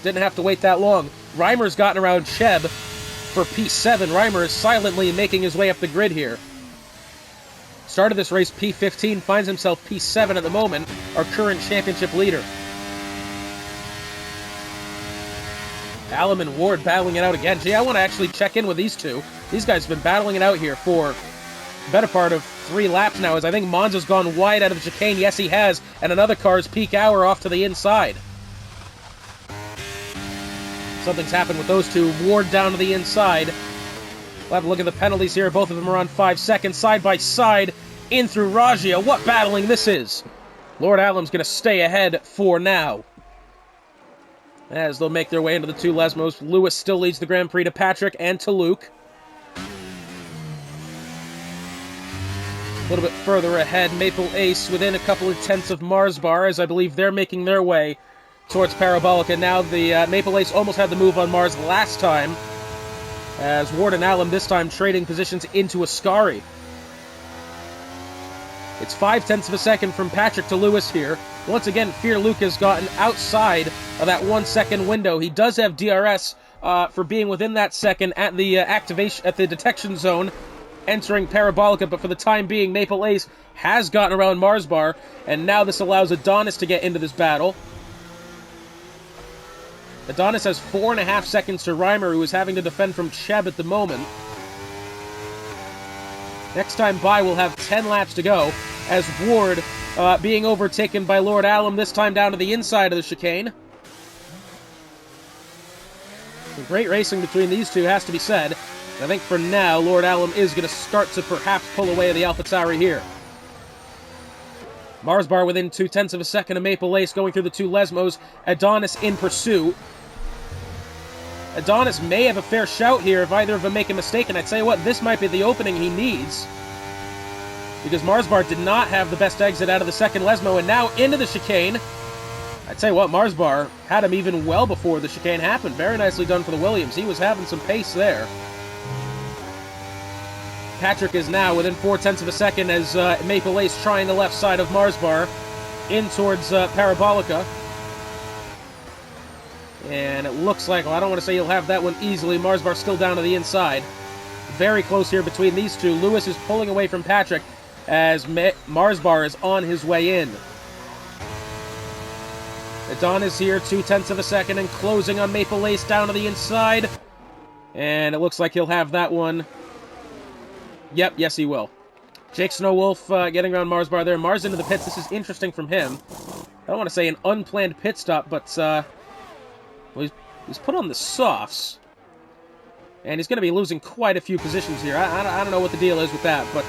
Didn't have to wait that long. Reimer's gotten around Cheb for P7. Reimer is silently making his way up the grid here. Started this race P15, finds himself P7 at the moment, our current championship leader. Allen and Ward battling it out again. Gee, I want to actually check in with these two. These guys have been battling it out here for the better part of 3 laps now, as I think Monza's gone wide out of the chicane. Yes, he has. And another car's peak hour off to the inside. Something's happened with those two. Ward down to the inside. We'll have a look at the penalties here. Both of them are on 5 seconds. Side by side. In through Ragia. What battling this is. Lord Allam's going to stay ahead for now. As they'll make their way into the two Lesmos. Lewis still leads the Grand Prix to Patrick and to Luke. A little bit further ahead, Maple Ace within a couple of tenths of Mars Bar, as I believe they're making their way towards Parabolica. Now the Maple Ace almost had the move on Mars last time, as Ward and Allam this time trading positions into Ascari. It's 0.5 of a second from Patrick to Lewis here. Once again, Fear Luke has gotten outside of that 1 second window. He does have DRS for being within that second at the detection zone, entering Parabolica, but for the time being, Maple Ace has gotten around Mars Bar, and now this allows Adonis to get into this battle. Adonis has 4.5 seconds to Reimer, who is having to defend from Cheb at the moment. Next time by, we'll have 10 laps to go, as Ward being overtaken by Lord Allam, this time down to the inside of the chicane. Some great racing between these two, has to be said. I think for now, Lord Allam is going to start to perhaps pull away the Alpha Tauri here. Mars Bar within 0.2 of a second of Maple Ace going through the two Lesmos. Adonis in pursuit. Adonis may have a fair shout here if either of them make a mistake, and I tell you what, this might be the opening he needs. Because Mars Bar did not have the best exit out of the second Lesmo, and now into the chicane. I tell you what, Mars Bar had him even well before the chicane happened. Very nicely done for the Williams. He was having some pace there. Patrick is now within 0.4 of a second as Maple Ace trying the left side of Mars Bar in towards Parabolica. And it looks like, well, I don't want to say he'll have that one easily. Mars Bar still down to the inside. Very close here between these two. Lewis is pulling away from Patrick as Mars Bar is on his way in. Adonis here, 0.2 of a second, and closing on Maple Ace down to the inside. And it looks like he'll have that one. Yep, yes he will. Jake Snowwolf getting around Mars Bar there. Mars into the pits. This is interesting from him. I don't want to say an unplanned pit stop, but well, he's put on the softs. And he's going to be losing quite a few positions here. I don't know what the deal is with that, but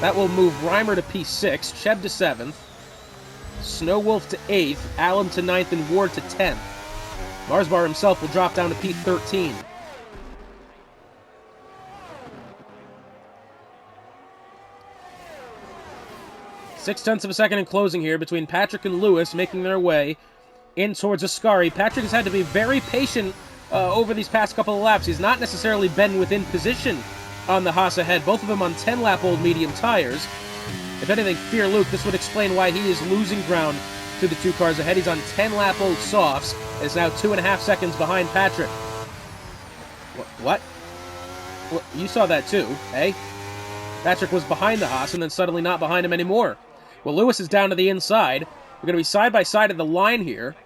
that will move Reimer to P6, Cheb to 7th, Snowwolf to 8th, Allam to 9th, and Ward to 10th. Mars Bar himself will drop down to P13. Six-tenths of a second in closing here between Patrick and Lewis, making their way in towards Ascari. Patrick has had to be very patient over these past couple of laps. He's not necessarily been within position on the Haas ahead, both of them on 10-lap-old medium tires. If anything, Fear Luke, this would explain why he is losing ground to the two cars ahead. He's on 10-lap-old softs, and is now 2.5 seconds behind Patrick. What? Well, you saw that too, eh? Patrick was behind the Haas and then suddenly not behind him anymore. Well, Lewis is down to the inside. We're going to be side-by-side at the line here.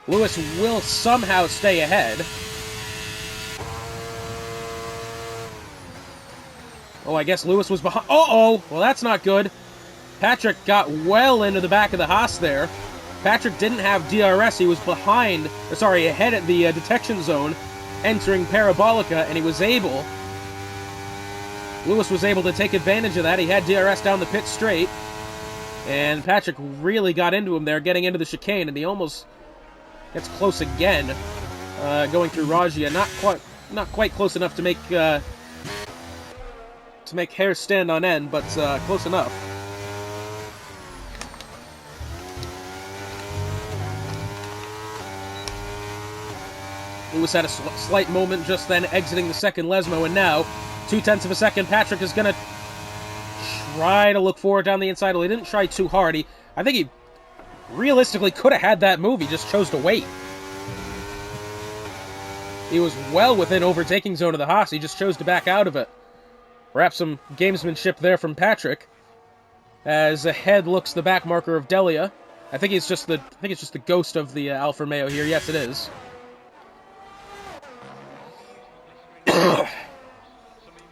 Lewis will somehow stay ahead. Oh, I guess Lewis was behind. Uh-oh! Well, that's not good. Patrick got well into the back of the Haas there. Patrick didn't have DRS. He was behind, ahead at the detection zone, entering Parabolica, and he was able... Lewis was able to take advantage of that. He had DRS down the pit straight. And Patrick really got into him there, getting into the chicane, and he almost gets close again, going through Ragia. Not quite close enough to make hair stand on end, but close enough. Lewis had a slight moment just then, exiting the second Lesmo, and now 0.2 of a second. Patrick is going to try to look forward down the inside. Well, he didn't try too hard. I think he realistically could have had that move. He just chose to wait. He was well within overtaking zone of the Haas. He just chose to back out of it. Perhaps some gamesmanship there from Patrick. As ahead looks the back marker of Delia. I think it's just the ghost of the Alfa Romeo here. Yes, it is.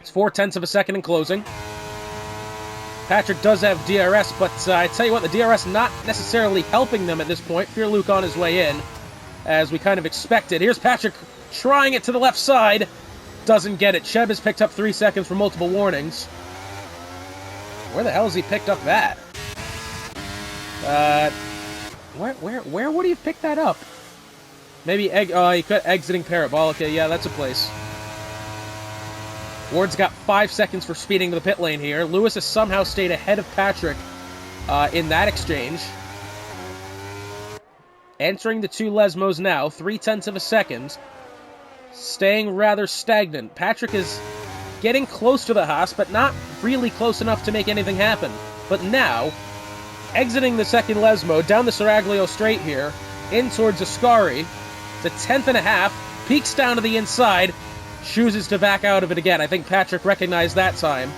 It's 0.4 of a second in closing. Patrick does have DRS, but I tell you what, the DRS not necessarily helping them at this point. Fear Luke on his way in. as we kind of expected. Here's Patrick trying it to the left side. Doesn't get it. Cheb has picked up 3 seconds for multiple warnings. Where the hell has he picked up that? Where would he have picked that up? Maybe he could exiting Parabol. Okay, yeah, that's a place. Ward's got 5 seconds for speeding to the pit lane here. Lewis has somehow stayed ahead of Patrick in that exchange. Entering the 2 Lesmos now, 0.3 of a second. Staying rather stagnant. Patrick is getting close to the Haas, but not really close enough to make anything happen. But now, exiting the second Lesmo, down the Seraglio straight here, in towards Ascari. It's a 10.5, peeks down to the inside, chooses to back out of it again. I think Patrick recognized that time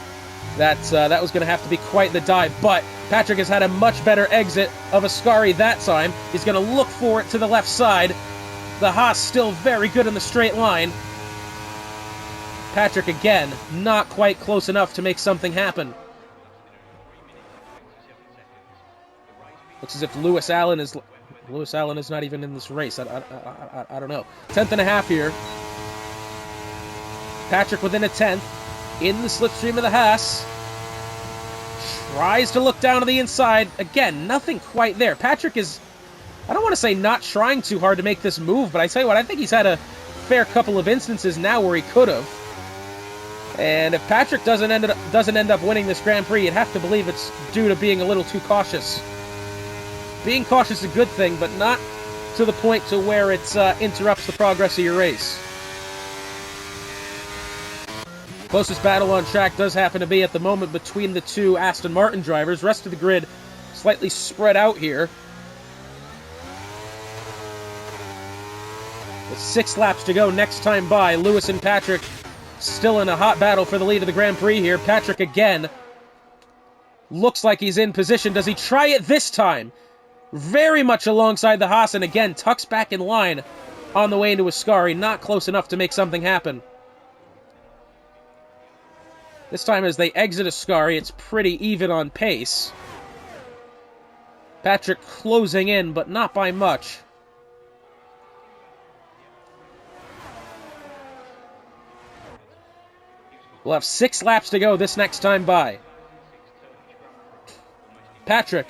that was going to have to be quite the dive, but Patrick has had a much better exit of Ascari that time. He's going to look for it to the left side. The Haas still very good in the straight line. Patrick, again, not quite close enough to make something happen. Looks as if Lewis Allen is not even in this race. I don't know. 10.5 here. Patrick within a 10th. In the slipstream of the Haas. Tries to look down to the inside. Again, nothing quite there. Patrick is, I don't want to say not trying too hard to make this move, but I tell you what, I think he's had a fair couple of instances now where he could have. And if Patrick doesn't end up winning this Grand Prix, you'd have to believe it's due to being a little too cautious. Being cautious is a good thing, but not to the point to where it interrupts the progress of your race. Closest battle on track does happen to be at the moment between the 2 Aston Martin drivers. Rest of the grid slightly spread out here. With 6 laps to go next time by, Lewis and Patrick still in a hot battle for the lead of the Grand Prix here. Patrick again looks like he's in position. Does he try it this time? Very much alongside the Haas, and again tucks back in line on the way into Ascari. Not close enough to make something happen. This time as they exit Ascari, it's pretty even on pace. Patrick closing in, but not by much. We'll have 6 laps to go this next time by. Patrick.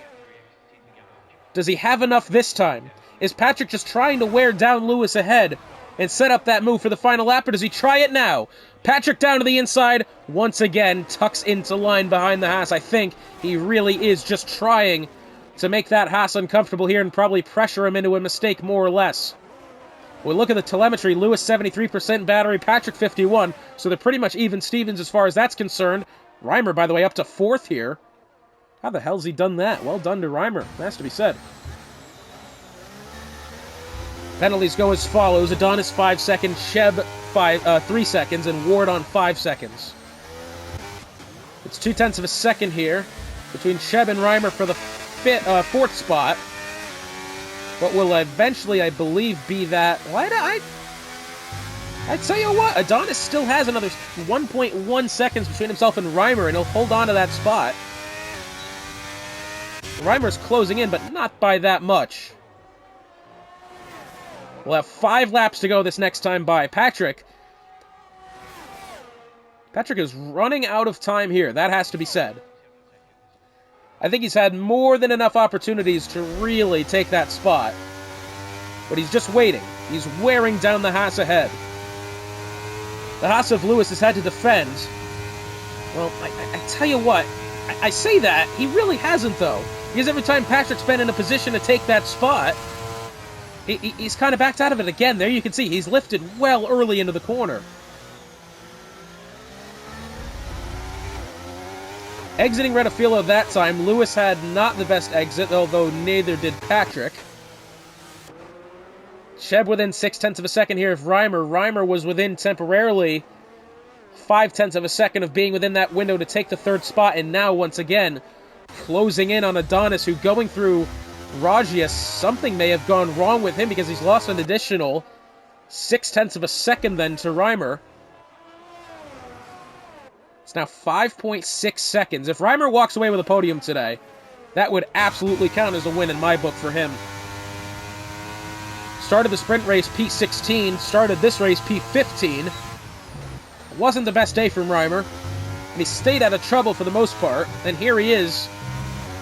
Does he have enough this time? Is Patrick just trying to wear down Lewis ahead and set up that move for the final lap, or does he try it now? Patrick down to the inside, once again, tucks into line behind the Haas. I think he really is just trying to make that Haas uncomfortable here and probably pressure him into a mistake more or less. Well, look at the telemetry. Lewis 73% battery, Patrick 51, so they're pretty much even Stevens as far as that's concerned. Reimer, by the way, up to 4th here. How the hell's he done that? Well done to Reimer, has to be said. Penalties go as follows. Adonis 5 seconds, Cheb 3 seconds, and Ward on 5 seconds. It's 0.2 of a second here between Cheb and Reimer for the 4th spot. What will eventually, I believe, be that... I tell you what, Adonis still has another 1.1 seconds between himself and Reimer, and he'll hold on to that spot. Reimer's closing in, but not by that much. We'll have 5 laps to go this next time by. Patrick is running out of time here. That has to be said. I think he's had more than enough opportunities to really take that spot. But he's just waiting. He's wearing down the Haas ahead. The Haas of Lewis has had to defend. Well, I tell you what. I say that. He really hasn't, though. Because every time Patrick's been in a position to take that spot... He's kind of backed out of it again. There you can see he's lifted well early into the corner. Exiting Retafilo that time, Lewis had not the best exit, although neither did Patrick. Cheb within 0.6 of a second here of Reimer. Reimer was within temporarily 0.5 of a second of being within that window to take the 3rd spot, and now once again closing in on Adonis, who going through Rajias, something may have gone wrong with him because he's lost an additional 0.6 of a second then to Reimer. It's now 5.6 seconds. If Reimer walks away with a podium today, that would absolutely count as a win in my book for him. Started the sprint race P16, started this race P15. It wasn't the best day from Reimer, and he stayed out of trouble for the most part, and here he is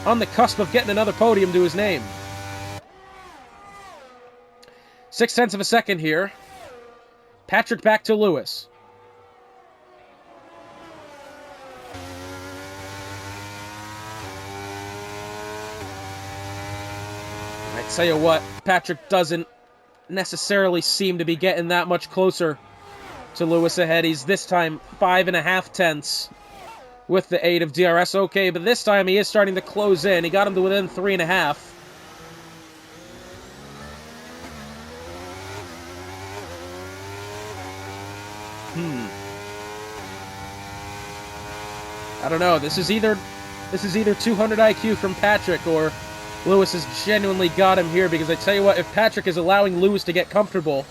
on the cusp of getting another podium to his name. 0.6 of a second here. Patrick back to Lewis. I tell you what, Patrick doesn't necessarily seem to be getting that much closer to Lewis ahead. He's this time 5.5 tenths with the aid of DRS. Okay, but this time he is starting to close in. He got him to within 3.5. I don't know. This is either 200 IQ from Patrick or Lewis has genuinely got him here, because I tell you what, if Patrick is allowing Lewis to get comfortable,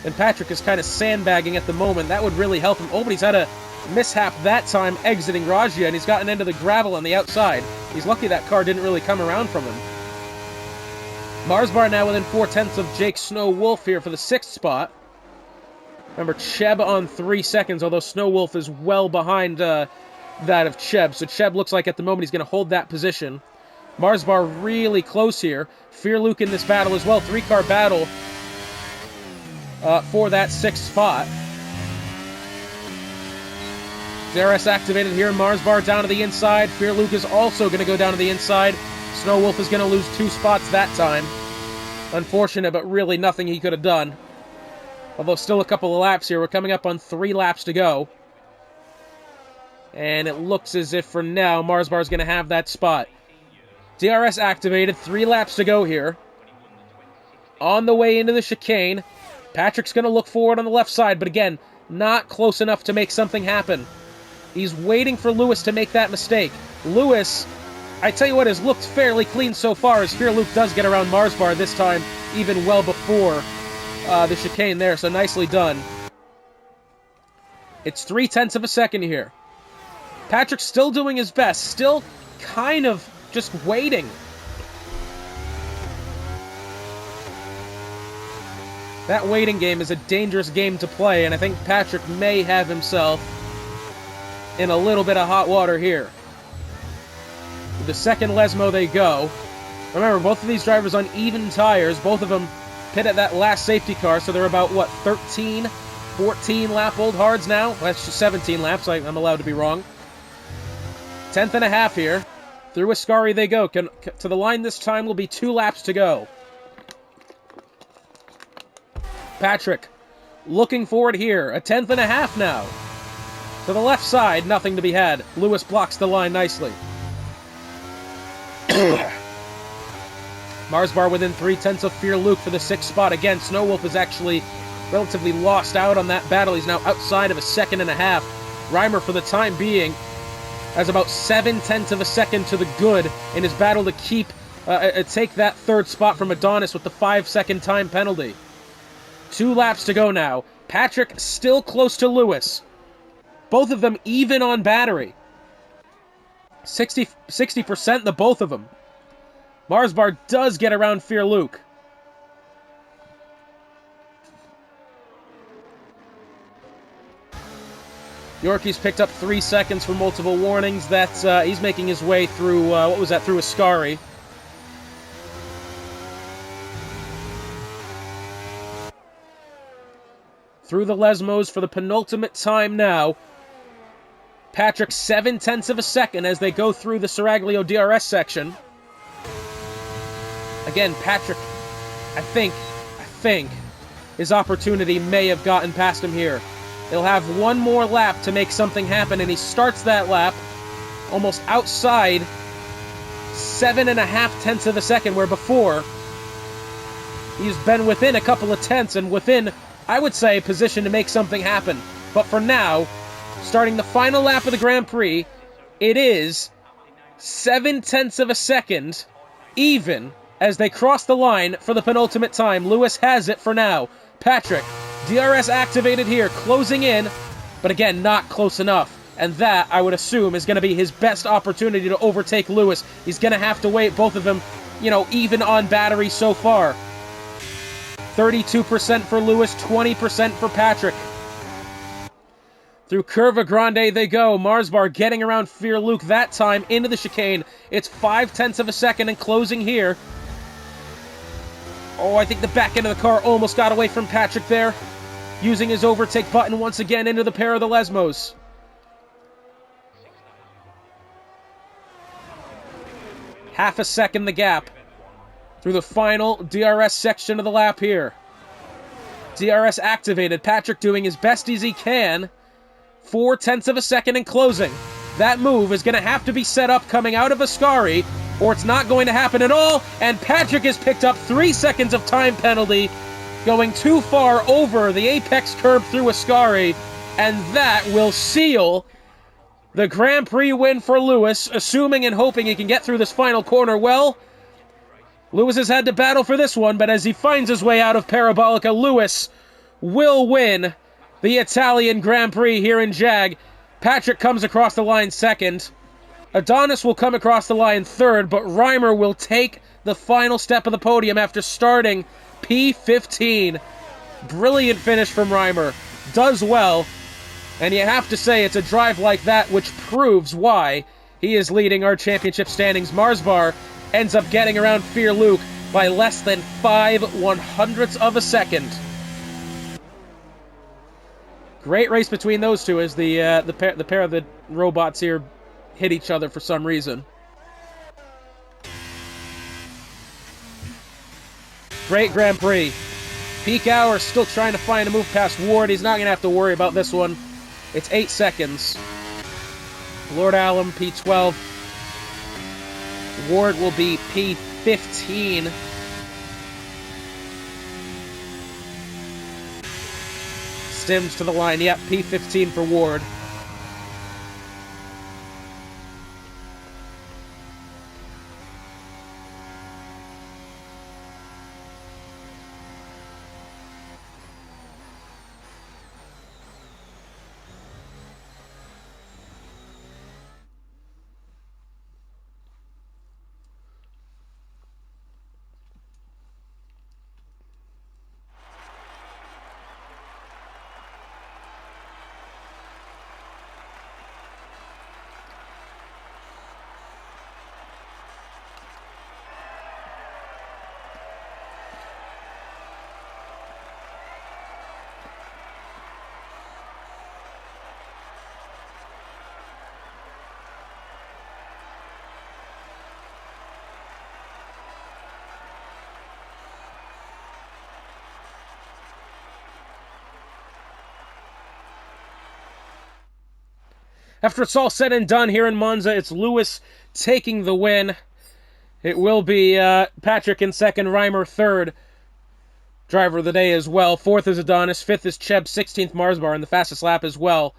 and Patrick is kind of sandbagging at the moment, that would really help him. Oh, but he's had a mishap that time exiting Rajia, and he's gotten into the gravel on the outside. He's lucky that car didn't really come around from him. Marsbar now within 4/10 of Jake Snow Wolf here for the 6th spot. Remember, Cheb on 3 seconds, although Snow Wolf is well behind that of Cheb. So Cheb looks like at the moment he's going to hold that position. Marsbar really close here. Fear Luke in this battle as well. 3-car battle for that 6th spot. DRS activated here. Marsbar down to the inside. Fear Luke is also going to go down to the inside. Snow Wolf is going to lose 2 spots that time. Unfortunate, but really nothing he could have done. Although still a couple of laps here. We're coming up on 3 laps to go. And it looks as if for now Marsbar is going to have that spot. DRS activated. 3 laps to go here. On the way into the chicane. Patrick's going to look forward on the left side, but again, not close enough to make something happen. He's waiting for Lewis to make that mistake. Lewis, I tell you what, has looked fairly clean so far, as Fear Luke does get around Marsbar this time, even well before the chicane there, so nicely done. It's 0.3 of a second here. Patrick's still doing his best, still kind of just waiting. That waiting game is a dangerous game to play, and I think Patrick may have himself in a little bit of hot water here. With the second Lesmo they go. Remember, both of these drivers on even tires, both of them pit at that last safety car, so they're about, what, 13, 14 lap old hards now? Well, that's just 17 laps, I'm allowed to be wrong. 10.5 here. Through Ascari they go. To the line this time will be 2 laps to go. Patrick looking forward here. 1/10.5 now. To the left side, nothing to be had. Lewis blocks the line nicely. Marsbar within 0.3 of Fear Luke for the 6th spot. Again, Snow Wolf is actually relatively lost out on that battle. He's now outside of a 1.5 seconds. Reimer, for the time being, has about 0.7 of a second to the good in his battle to keep take that 3rd spot from Adonis with the 5-second time penalty. 2 laps to go now. Patrick still close to Lewis. Both of them even on battery. 60% the both of them. Marsbar does get around Fear Luke. Yorkie's picked up 3 seconds for multiple warnings. That's he's making his way through, what was that, through Ascari. Through the Lesmos for the penultimate time now. Patrick 0.7 of a second as they go through the Seraglio DRS section. Again, Patrick, I think his opportunity may have gotten past him here. He'll have one more lap to make something happen, and he starts that lap almost outside 7.5 of a second, where before he's been within a couple of tenths and within, I would say, position to make something happen. But for now, starting the final lap of the Grand Prix, it is 0.7 of a second even as they cross the line for the penultimate time. Lewis has it for now. Patrick, DRS activated here, closing in, but again, not close enough. And that, I would assume, is going to be his best opportunity to overtake Lewis. He's going to have to wait, both of them, even on battery so far. 32% for Lewis, 20% for Patrick. Through Curva Grande they go. Marsbar getting around Fear Luke that time into the chicane. It's 0.5 of a second and closing here. Oh, I think the back end of the car almost got away from Patrick there. Using his overtake button once again into the pair of the Lesmos. Half a second the gap through the final DRS section of the lap here. DRS activated. Patrick doing as best as he can. 0.4 of a second and closing. That move is going to have to be set up coming out of Ascari, or it's not going to happen at all, and Patrick has picked up 3 seconds of time penalty, going too far over the apex curb through Ascari, and that will seal the Grand Prix win for Lewis, assuming and hoping he can get through this final corner well. Lewis has had to battle for this one, but as he finds his way out of Parabolica, Lewis will win the Italian Grand Prix here in JAG. Patrick comes across the line second. Adonis will come across the line third, but Reimer will take the final step of the podium after starting P15. Brilliant finish from Reimer. Does well. And you have to say it's a drive like that which proves why he is leading our championship standings. Marsbar ends up getting around Fear Luke by less than 0.05 of a second. Great race between those two as the pair of the robots here hit each other for some reason. Great Grand Prix. Peak Hour still trying to find a move past Ward. He's not going to have to worry about this one. It's 8 seconds. Lord Allen, P12. Ward will be P15. Stims to the line. Yep, P15 for Ward. After it's all said and done here in Monza, it's Lewis taking the win. It will be Patrick in second, Reimer third. Driver of the day as well. Fourth is Adonis, fifth is Cheb, 16th Marsbar in the fastest lap as well.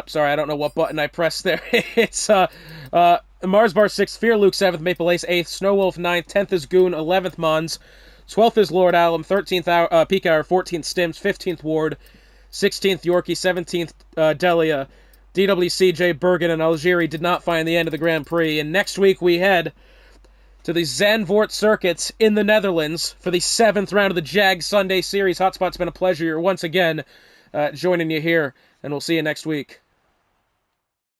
Sorry, I don't know what button I pressed there. It's Marsbar 6th, Fear Luke 7th, Maple Ace 8th, Snowwolf 9th, 10th is Goon, 11th Mons, 12th is Lord Alum, 13th Peak Hour, 14th Stims, 15th Ward, 16th Yorkie, 17th Delia. DWCJ, Bergen, and Algieri did not find the end of the Grand Prix. And next week we head to the Zandvoort circuits in the Netherlands for the 7th round of the JAG Sunday Series. Hotspot's been a pleasure once again joining you here, and we'll see you next week.